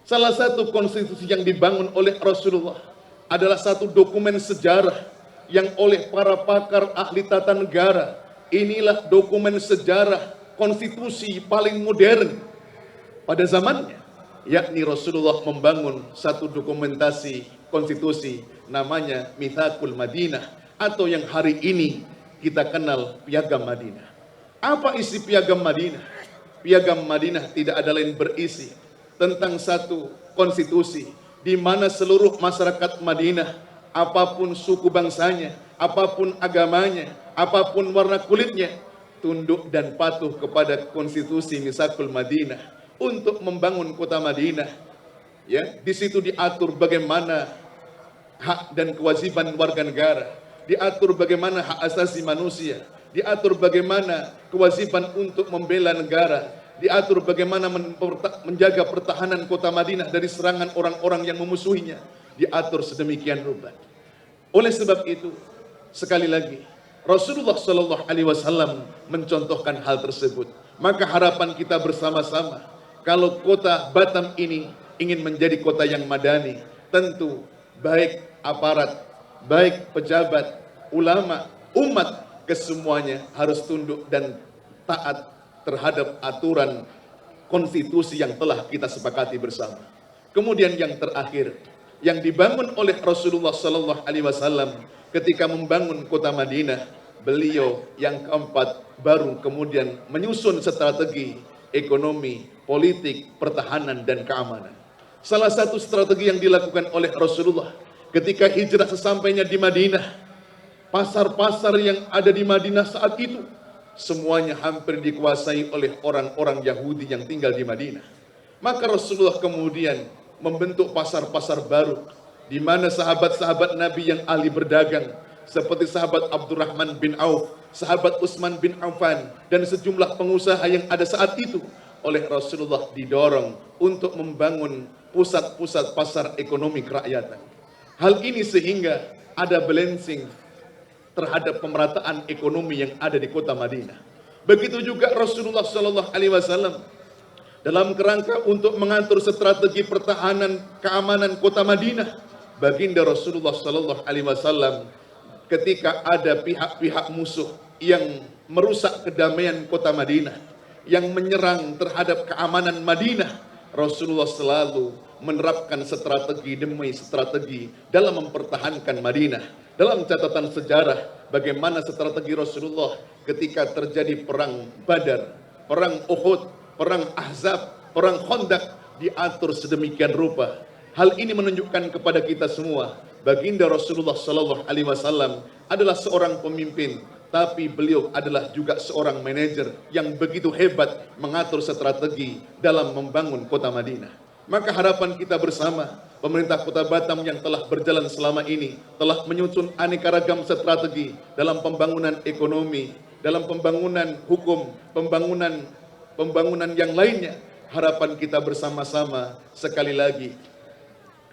Salah satu konstitusi yang dibangun oleh Rasulullah adalah satu dokumen sejarah yang oleh para pakar ahli tata negara, inilah dokumen sejarah konstitusi paling modern pada zamannya, yakni Rasulullah membangun satu dokumentasi konstitusi namanya Mitsaqul Madinah, atau yang hari ini kita kenal Piagam Madinah. Apa isi Piagam Madinah? Piagam Madinah tidak ada lain berisi tentang satu konstitusi di mana seluruh masyarakat Madinah, apapun suku bangsanya, apapun agamanya, apapun warna kulitnya, tunduk dan patuh kepada konstitusi Mitsaqul Madinah untuk membangun kota Madinah. Ya, di situ diatur bagaimana hak dan kewajiban warga negara, diatur bagaimana hak asasi manusia, diatur bagaimana kewajiban untuk membela negara, diatur bagaimana menjaga pertahanan kota Madinah dari serangan orang-orang yang memusuhinya, diatur sedemikian rupa. Oleh sebab itu, sekali lagi, Rasulullah Sallallahu Alaihi Wasallam mencontohkan hal tersebut. Maka harapan kita bersama-sama, kalau kota Batam ini ingin menjadi kota yang madani, tentu baik aparat, baik pejabat, ulama, umat, kesemuanya harus tunduk dan taat terhadap aturan konstitusi yang telah kita sepakati bersama. Kemudian yang terakhir, yang dibangun oleh Rasulullah Sallallahu Alaihi Wasallam ketika membangun kota Madinah, beliau yang keempat baru kemudian menyusun strategi ekonomi, politik, pertahanan, dan keamanan. Salah satu strategi yang dilakukan oleh Rasulullah ketika hijrah sesampainya di Madinah, pasar-pasar yang ada di Madinah saat itu semuanya hampir dikuasai oleh orang-orang Yahudi yang tinggal di Madinah. Maka Rasulullah kemudian membentuk pasar-pasar baru di mana sahabat-sahabat Nabi yang ahli berdagang seperti sahabat Abdurrahman bin Auf, sahabat Utsman bin Affan, dan sejumlah pengusaha yang ada saat itu oleh Rasulullah didorong untuk membangun pusat-pusat pasar ekonomi kerakyatan. Hal ini sehingga ada balancing terhadap pemerataan ekonomi yang ada di kota Madinah. Begitu juga Rasulullah Sallallahu Alaihi Wasallam dalam kerangka untuk mengatur strategi pertahanan keamanan kota Madinah. Baginda Rasulullah Sallallahu Alaihi Wasallam ketika ada pihak-pihak musuh yang merusak kedamaian kota Madinah, yang menyerang terhadap keamanan Madinah, Rasulullah selalu menerapkan strategi demi strategi dalam mempertahankan Madinah. Dalam catatan sejarah, bagaimana strategi Rasulullah ketika terjadi perang Badar, perang Uhud, perang Ahzab, perang Khandaq, diatur sedemikian rupa. Hal ini menunjukkan kepada kita semua, baginda Rasulullah Sallallahu Alaihi Wasallam adalah seorang pemimpin, tapi beliau adalah juga seorang manajer yang begitu hebat mengatur strategi dalam membangun kota Madinah. Maka harapan kita bersama, pemerintah kota Batam yang telah berjalan selama ini telah menyusun aneka ragam strategi dalam pembangunan ekonomi, dalam pembangunan hukum, pembangunan yang lainnya. Harapan kita bersama-sama sekali lagi,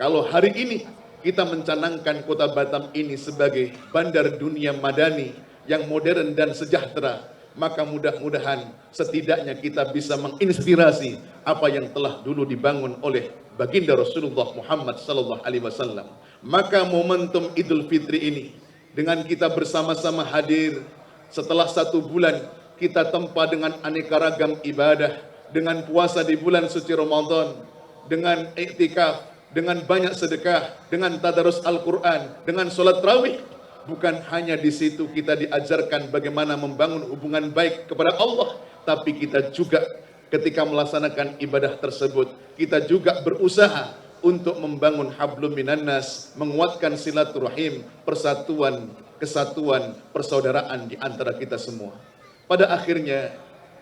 kalau hari ini kita mencanangkan kota Batam ini sebagai bandar dunia madani yang modern dan sejahtera, maka mudah-mudahan setidaknya kita bisa menginspirasi apa yang telah dulu dibangun oleh baginda Rasulullah Muhammad sallallahu alaihi wasallam. Maka momentum Idul Fitri ini dengan kita bersama-sama hadir setelah 1 bulan kita tempa dengan aneka ragam ibadah, dengan puasa di bulan suci Ramadan, dengan iktikaf, dengan banyak sedekah, dengan tadarus Al-Quran, dengan sholat tarawih. Bukan hanya di situ kita diajarkan bagaimana membangun hubungan baik kepada Allah, tapi kita juga ketika melaksanakan ibadah tersebut, kita juga berusaha untuk membangun hablum minannas, menguatkan silaturahim, persatuan, kesatuan, persaudaraan di antara kita semua. Pada akhirnya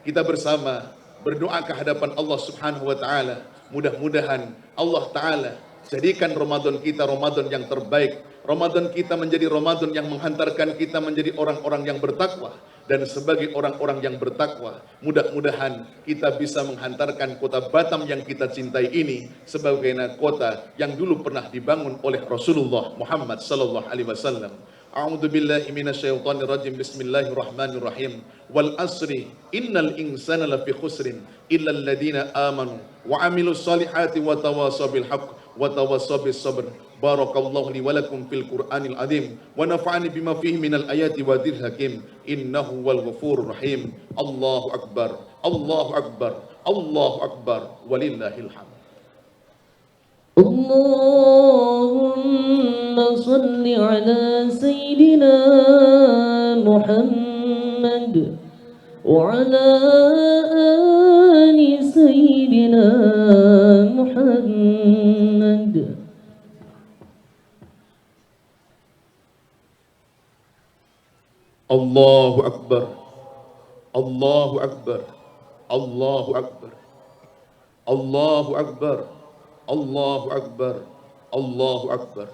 kita bersama berdoa ke hadapan Allah Subhanahu wa taala, mudah-mudahan Allah taala jadikan Ramadan kita Ramadan yang terbaik. Ramadan kita menjadi Ramadan yang menghantarkan kita menjadi orang-orang yang bertakwa, dan sebagai orang-orang yang bertakwa, mudah-mudahan kita bisa menghantarkan kota Batam yang kita cintai ini sebagai kota yang dulu pernah dibangun oleh Rasulullah Muhammad sallallahu alaihi wasallam. A'udzu billahi minasyaitonir rajim. Bismillahirrahmanirrahim. Wal asri innal insana lafi khusrin illa alladziina aamanu wa 'amilus shalihati wa tawassaw bil haqq wa tawassaw bis sabr. Barakallahu li wa lakum fil Qur'anil azim wa nafa'ani bima fihi minal ayati wa dzil hakim. Innahu wal ghafurur rahim. Allahu akbar. Allahu akbar. Allahu akbar. Walillahil hamd. اللهم صل على سيدنا محمد وعلى آل سيدنا محمد. Allahu akbar. Allahu akbar. Allahu akbar. Allahu akbar. Allahu akbar. Allahu akbar.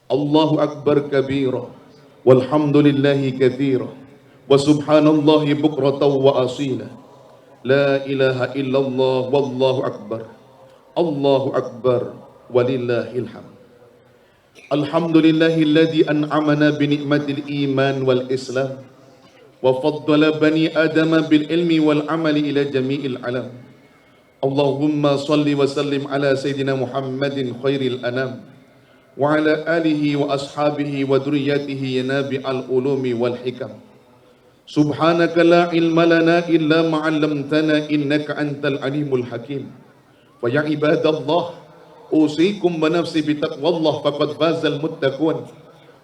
Allahu akbar kabira walhamdulillahi katsira wa subhanallahi bukratan wa asila. La ilaha illallah wallahu akbar. Allahu akbar walillahil hamd. Alhamdulillahilladzi an'amana bi ni'matil iman wal islam wa faddala bani adama bil ilmi wal amali ila jami'il alam. Allahumma salli wa sallim ala Sayyidina Muhammadin khairil anam wa ala alihi wa ashabihi wa duriyatihi nabi'al ulumi wal hikam. Subhanaka la ilma lana illa ma 'allamtana innaka antal alimul hakim. Wa ya ibadallah, usikum wa nafsi bi taqwallah faqad fazal muttaqun.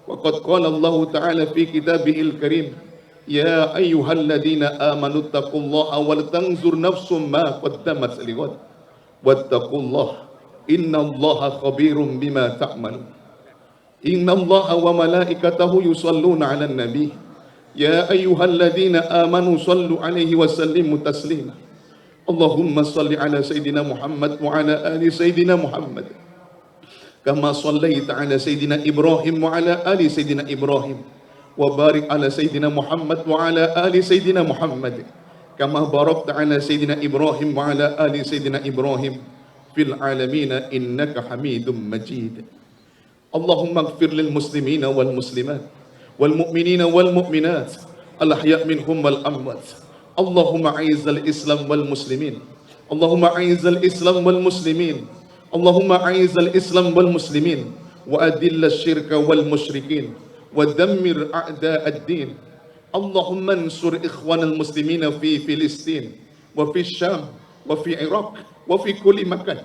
Wa qad qala Allah ta'ala fi kitabihil karim, ya ayyuhalladzina amanu taqullaha wal tanzur nafsum ma qaddamat lighad wattaqullaha innallaha khabirum bima ta'malun. Innallaha wa malaikatahu yusalluna 'alan nabi ya ayyuhalladzina amanu sallu 'alaihi wa sallimu taslima. Allahumma salli 'ala sayidina Muhammad wa 'ala ali sayidina Muhammad kama sallaita 'ala sayidina Ibrahim wa 'ala ali sayidina Ibrahim wa barik ala Sayyidina Muhammad wa ala ali Sayyidina Muhammad kama barakta ala Sayyidina Ibrahim wa ala ali Sayyidina Ibrahim fil alamin innaka Hamidum Majid. Allahumma ighfir lil muslimina wal muslimat wal mu'minina wal mu'minat al ahya' minhum wal amwat. Allahumma a'izzal Islam wal muslimin. Allahumma a'izzal Islam wal muslimin. Allahumma a'izzal Islam wal muslimin wa adillash syirka wal musyrikin ودمر أعداء الدين. اللهم انصر إخوان المسلمين في فلسطين وفي الشام وفي العراق وفي كل مكان.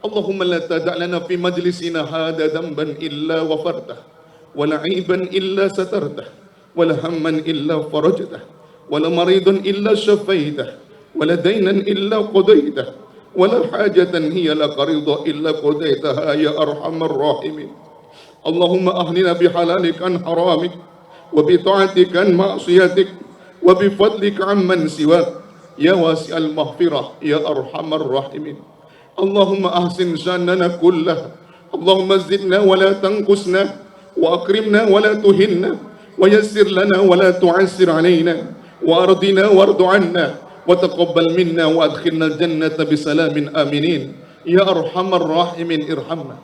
اللهم لا تدع لنا في مجلسنا هذا ذنبا إلا غفرته ولا عيبا إلا سترته ولا هما إلا فرجته ولا مريضا إلا شفيته ولا دينا إلا قضيته ولا حاجة هي لك رضا إلا قضيتها يا أرحم الراحمين. اللهم أهلنا بحلالك عن حرامك وبطاعتك عن معصيتك وبفضلك عمن سواك يا واسع المغفرة يا أرحم الراحمين. اللهم أحسن شأننا كلها. اللهم زدنا ولا تنقصنا وأكرمنا ولا تهنا ويسر لنا ولا تعسر علينا وأرضنا وارض عنا وتقبل منا وأدخلنا الجنة بسلام آمنين يا أرحم الراحمين ارحمنا.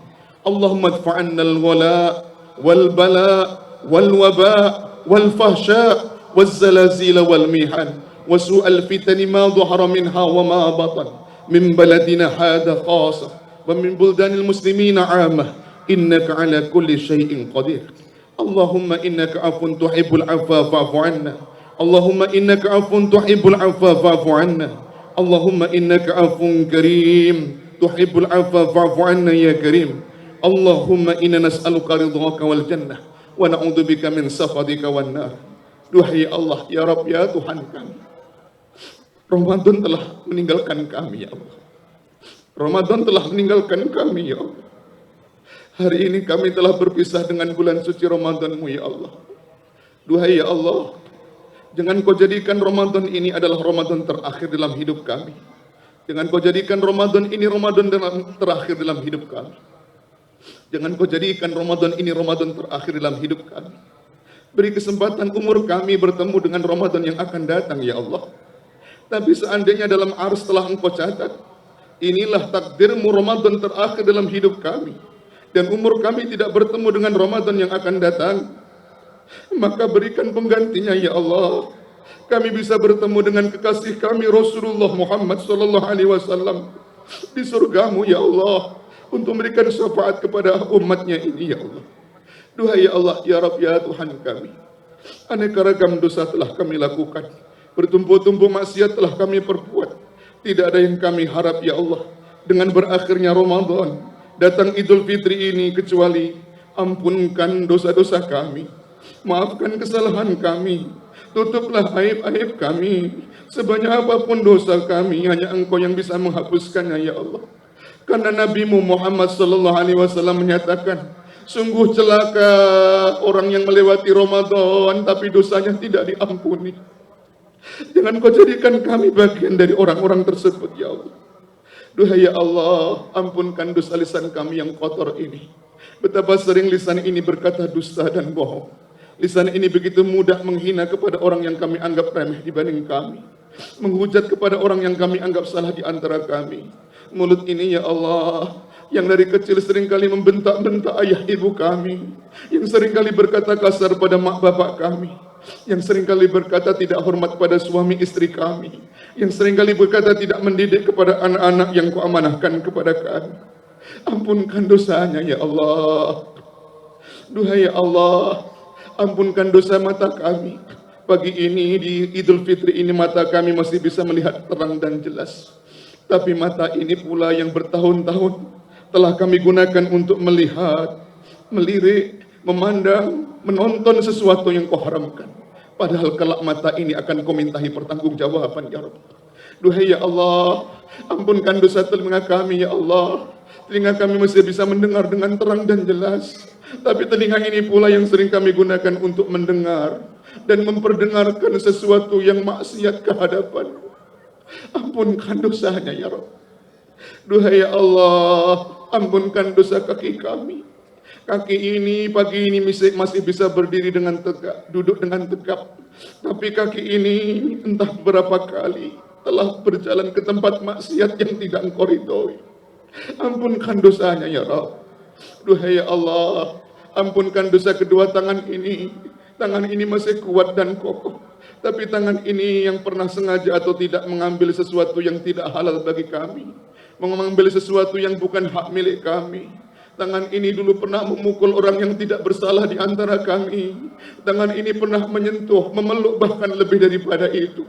اللهم ادفع عنا الولاء والبلاء والوباء والفحشاء والزلازل والمحن وسوء الفتن ما ظهر منها وما بطن من بلدنا هذا خاصة ومن بلدان المسلمين عامة إنك على كل شيء قدير. اللهم إنك عفو تحب العفو فاعف عنا. اللهم إنك عفو تحب العفو فاعف عنا. اللهم إنك عفو كريم تحب العفو فاعف عنا يا كريم. اللهم إنا نسألك رضاك والجنة ونعوذ بك من سخطك والنار. Duhai Allah, ya Rabb, ya Tuhan kami, Ramadan telah meninggalkan kami ya Allah. Ramadan telah meninggalkan kami ya Allah. Hari ini kami telah berpisah dengan bulan suci Ramadan-Mu ya Allah. Duhai ya Allah, jangan Kau jadikan Ramadan ini adalah Ramadan terakhir dalam hidup kami. Jangan Kau jadikan Ramadan ini Ramadan terakhir dalam hidup kami. Jangan Kau jadikan Ramadan ini Ramadan terakhir dalam hidup kami. Beri kesempatan umur kami bertemu dengan Ramadan yang akan datang ya Allah. Tapi seandainya dalam ars telah Engkau catat, inilah takdir-Mu Ramadan terakhir dalam hidup kami, dan umur kami tidak bertemu dengan Ramadan yang akan datang, maka berikan penggantinya ya Allah. Kami bisa bertemu dengan kekasih kami Rasulullah Muhammad SAW di surga-Mu ya Allah, untuk memberikan syafaat kepada umatnya ini ya Allah. Duhai ya Allah, ya Rabb, ya Tuhan kami, aneka ragam dosa telah kami lakukan, bertumpuk-tumpuk maksiat telah kami perbuat. Tidak ada yang kami harap ya Allah dengan berakhirnya Ramadan, datang Idul Fitri ini, kecuali ampunkan dosa-dosa kami, maafkan kesalahan kami, tutuplah aib-aib kami. Sebanyak apapun dosa kami, hanya Engkau yang bisa menghapuskannya ya Allah. Karena Nabi-Mu Muhammad SAW menyatakan, sungguh celaka orang yang melewati Ramadan tapi dosanya tidak diampuni. Jangan Kau jadikan kami bagian dari orang-orang tersebut ya Allah. Duhai ya Allah, ampunkan dosa lisan kami yang kotor ini. Betapa sering lisan ini berkata dusta dan bohong. Lisan ini begitu mudah menghina kepada orang yang kami anggap remeh dibanding kami, menghujat kepada orang yang kami anggap salah di antara kami. Mulut ini ya Allah, yang dari kecil seringkali membentak-bentak ayah ibu kami, yang seringkali berkata kasar pada mak bapak kami, yang seringkali berkata tidak hormat pada suami istri kami, yang seringkali berkata tidak mendidik kepada anak-anak yang Kau amanahkan kepada kami. Ampunkan dosanya ya Allah. Duhai ya Allah, ampunkan dosa mata kami. Pagi ini di Idul Fitri ini mata kami masih bisa melihat terang dan jelas, tapi mata ini pula yang bertahun-tahun telah kami gunakan untuk melihat, melirik, memandang, menonton sesuatu yang Kau haramkan. Padahal kelak mata ini akan Kau mintahi pertanggungjawaban ya Rabb. Duhai ya Allah, ampunkan dosa telinga kami ya Allah. Telinga kami masih bisa mendengar dengan terang dan jelas, tapi telinga ini pula yang sering kami gunakan untuk mendengar dan memperdengarkan sesuatu yang maksiat ke hadapan. Ampunkan dosanya ya Rabb. Duhai ya Allah, ampunkan dosa kaki kami. Kaki ini pagi ini masih bisa berdiri dengan tegak, duduk dengan tegap. Tapi kaki ini entah berapa kali telah berjalan ke tempat maksiat yang tidak Engkau ridhoi. Ampunkan dosanya ya Rabb. Duhai ya Allah, ampunkan dosa kedua tangan ini. Tangan ini masih kuat dan kokoh, tapi tangan ini yang pernah sengaja atau tidak mengambil sesuatu yang tidak halal bagi kami, mengambil sesuatu yang bukan hak milik kami. Tangan ini dulu pernah memukul orang yang tidak bersalah di antara kami. Tangan ini pernah menyentuh, memeluk, bahkan lebih daripada itu,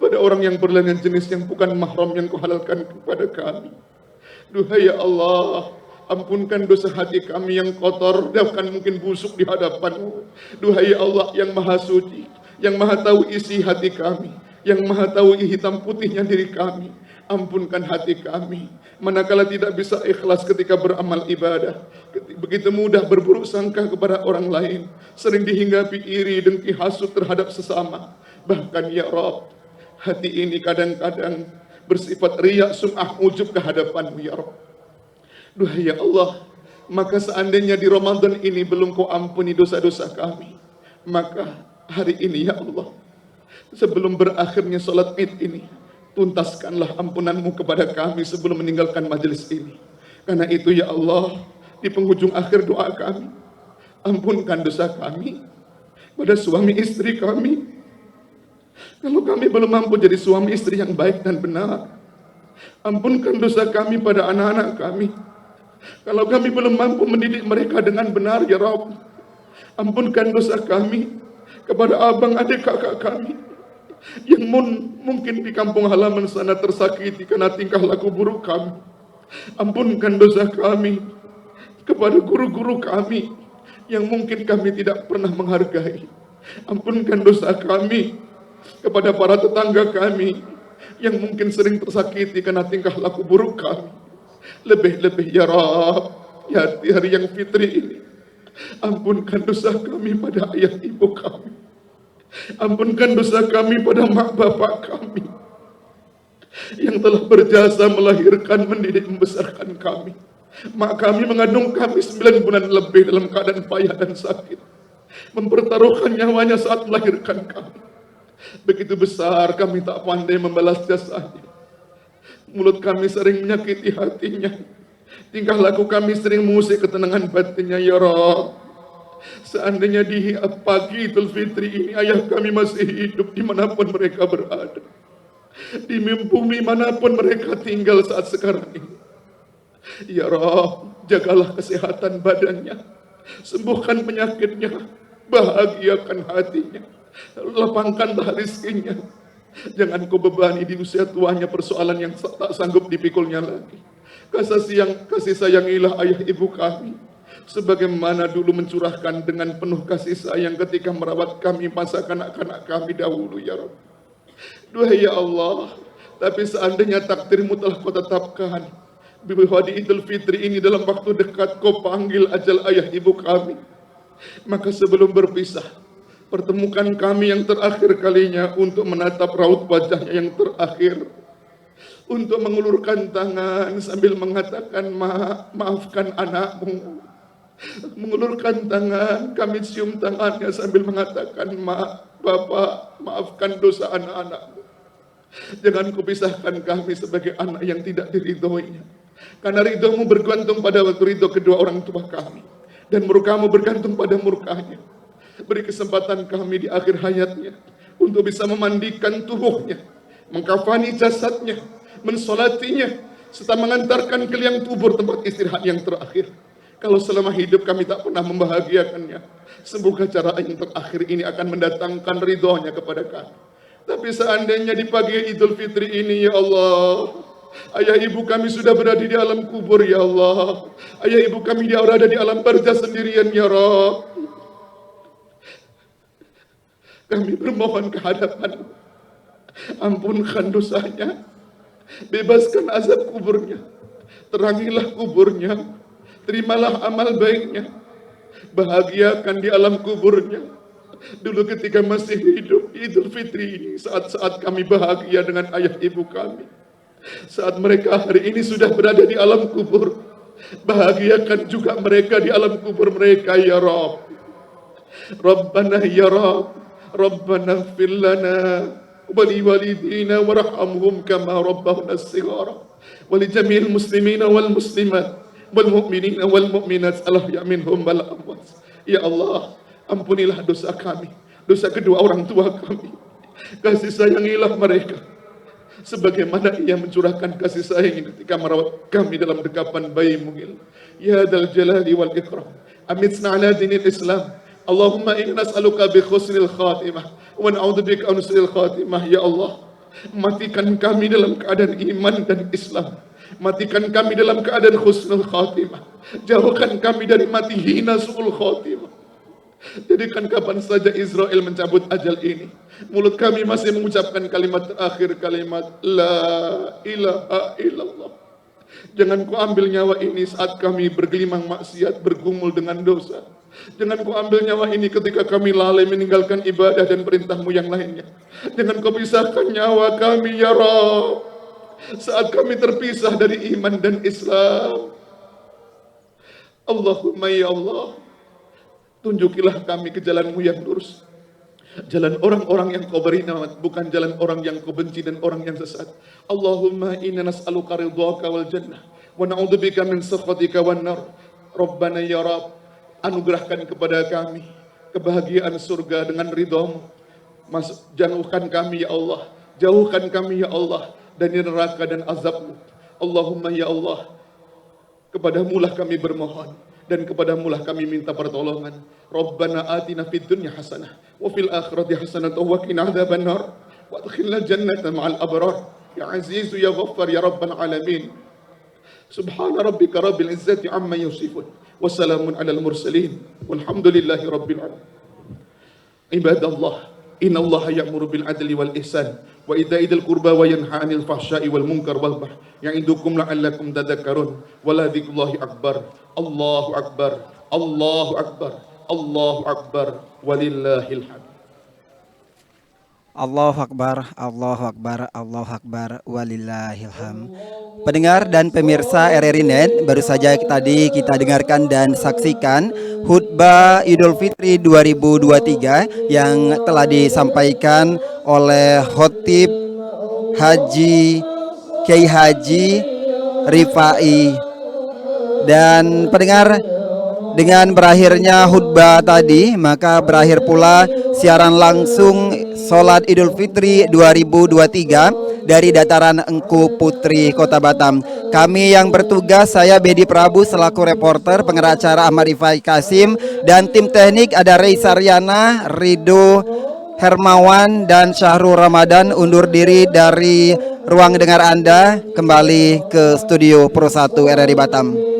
pada orang yang berlainan jenis yang bukan mahram yang Kau halalkan kepada kami. Duhai ya Allah, ampunkan dosa hati kami yang kotor, bahkan mungkin busuk di hadapan-Mu. Duhai ya Allah yang maha suci, yang maha tahu isi hati kami, yang maha tahu hitam putihnya diri kami. Ampunkan hati kami, manakala tidak bisa ikhlas ketika beramal ibadah, begitu mudah berburuk sangka kepada orang lain, sering dihinggapi iri, dengki, hasut terhadap sesama. Bahkan ya Rabb, hati ini kadang-kadang bersifat riya, sum'ah, ujub ke hadapan-Mu ya Rabb. Duhai ya Allah, maka seandainya di Ramadan ini belum Kau ampuni dosa-dosa kami, Maka hari ini ya Allah, sebelum berakhirnya sholat id ini, tuntaskanlah ampunanmu kepada kami sebelum meninggalkan majelis ini. Karena itu ya Allah, di penghujung akhir doa kami, ampunkan dosa kami pada suami istri kami. Kalau kami belum mampu jadi suami istri yang baik dan benar, ampunkan dosa kami pada anak-anak kami. Kalau kami belum mampu mendidik mereka dengan benar ya Rabb, ampunkan dosa kami kepada abang adik kakak kami yang mungkin di kampung halaman sana tersakiti karena tingkah laku buruk kami. Ampunkan dosa kami kepada guru-guru kami yang mungkin kami tidak pernah menghargai. Ampunkan dosa kami kepada para tetangga kami yang mungkin sering tersakiti karena tingkah laku buruk kami. Lebih-lebih ya Rabb, ya di hari yang fitri ini, ampunkan dosa kami pada ayah ibu kami. Ampunkan dosa kami pada mak bapak kami yang telah berjasa melahirkan, mendidik, membesarkan kami. Mak kami mengandung kami 9 bulan lebih dalam keadaan payah dan sakit, mempertaruhkan nyawanya saat melahirkan kami. Begitu besar kami tak pandai membalas jasanya. Mulut kami sering menyakiti hatinya, tingkah laku kami sering mengusik ketenangan batinnya ya Rabb. Seandainya di pagi Idul Fitri ini ayah kami masih hidup dimanapun mereka berada, di bumi manapun mereka tinggal saat sekarang ini, ya Rabb, jagalah kesehatan badannya, sembuhkan penyakitnya, bahagiakan hatinya, lapangkanlah rizkinya. Jangan kau bebani di usia tuanya persoalan yang tak sanggup dipikulnya lagi. Kasih sayangilah ayah ibu kami sebagaimana dulu mencurahkan dengan penuh kasih sayang ketika merawat kami masa kanak-kanak kami dahulu ya Rabb. Duhai ya Allah, tapi seandainya takdirmu telah kau tetapkan bahwa di Idul Fitri ini dalam waktu dekat kau panggil ajal ayah ibu kami, maka sebelum berpisah, pertemukan kami yang terakhir kalinya untuk menatap raut wajahnya yang terakhir, untuk mengulurkan tangan sambil mengatakan maafkan anakmu. Mengulurkan tangan, kami cium tangannya sambil mengatakan Bapak, maafkan dosa anak-anakmu. Jangan kau pisahkan kami sebagai anak yang tidak diridhoinya, karena ridhomu bergantung pada waktu ridho kedua orang tua kami, dan murkamu bergantung pada murkanya. Beri kesempatan kami di akhir hayatnya untuk bisa memandikan tubuhnya, mengkafani jasadnya, mensolatinya, serta mengantarkan ke liang kubur tempat istirahat yang terakhir. Kalau selama hidup kami tak pernah membahagiakannya, semoga cara yang terakhir ini akan mendatangkan ridhonya kepada kami. Tapi seandainya di pagi Idul Fitri ini ya Allah, ayah ibu kami sudah berada di alam kubur ya Allah, ayah ibu kami dia berada di alam barzah sendirian ya Rabb, kami bermohon kehadapan, ampunkan dosanya, bebaskan azab kuburnya, terangilah kuburnya, terimalah amal baiknya, bahagiakan di alam kuburnya. Dulu ketika masih hidup di Idul Fitri ini, saat-saat kami bahagia dengan ayah ibu kami, saat mereka hari ini sudah berada di alam kubur, bahagiakan juga mereka di alam kubur mereka ya Rabb. Rabbana ya Rabb, Rabbana ighfir lana wa liwalidina warhamhum kama rabbawna shighara wa li jami'il muslimina wal muslimat wal mu'minina wal mu'minat al-ahya minhum wal amwat. Ya Allah, ampunilah dosa kami, dosa kedua orang tua kami. Kasih sayangilah mereka sebagaimana ia mencurahkan kasih sayang ketika merawat kami dalam dekapan bayi mungil. Ya dzal jalali wal ikram, amitna ala dinil Islam. Allahumma inna nas'aluka bi husnil khatimah wa na'udzubika an su'il khatimah. Ya Allah, matikan kami dalam keadaan iman dan Islam, matikan kami dalam keadaan husnul khatimah, jauhkan kami dari mati hina su'ul khatimah. Jadikan kapan saja Israel mencabut ajal ini, mulut kami masih mengucapkan kalimat terakhir, kalimat La ilaha illallah. Jangan kau ambil nyawa ini saat kami bergelimang maksiat, bergumul dengan dosa. Jangan kau ambil nyawa ini ketika kami lalai meninggalkan ibadah dan perintahmu yang lainnya. Jangan kau pisahkan nyawa kami ya Rabb saat kami terpisah dari iman dan Islam. Allahumma ya Allah, Tunjukilah kami ke jalan-Mu yang lurus. Jalan orang-orang yang Kau beri nikmat, bukan jalan orang yang Kau benci dan orang yang sesat. Allahumma inna nas'aluka ridhaka wal jannah wa na'udzubika min sakhatika wan nar. Rabbana ya Rabb, anugerahkan kepada kami kebahagiaan surga dengan ridha-Mu. Jauhkan kami ya Allah, jauhkan kami ya Allah dari neraka dan azab-Mu. Allahumma ya Allah, kepadamu lah kami bermohon dan kepadamu lah kami minta pertolongan. Rabbana atina fid dunya hasanah wa fil akhirati hasanah wa qina adzabannar wa adkhilna jannata ma'al abrar ya azizu ya ghaffar ya rabbal alamin. Subhana rabbika rabbil izzati amma yasifun wa salamun alal mursalin walhamdulillahi rabbil alamin. Ibadallah, innallaha ya'muru bil adli wal ihsan wa ita'i dzil qurba wa yanha 'anil fahsya'i wal munkar wal baghi ya'idukum la'allakum tadhakkarun wa la dzikrullahi akbar. Allahu akbar, Allahu akbar, Allahu akbar, walillahil hamd. Allahu akbar, Allahu akbar, Allahu akbar, walillahil hamd. Pendengar dan pemirsa RRI Net, baru saja tadi kita dengarkan dan saksikan khutbah Idul Fitri 2023 yang telah disampaikan oleh Khotib Haji Kiai Haji Rifai. Dan pendengar, dengan berakhirnya khutbah tadi, maka berakhir pula siaran langsung Sholat Idul Fitri 2023 dari Dataran Engku Putri, Kota Batam. Kami yang bertugas, saya Bedi Prabu selaku reporter, pengarah acara Ahmad Rifai Kasim, dan tim teknik ada Rey Saryana, Rido Hermawan, dan Syahrul Ramadan undur diri dari ruang dengar Anda, kembali ke studio Pro 1 RRI Batam.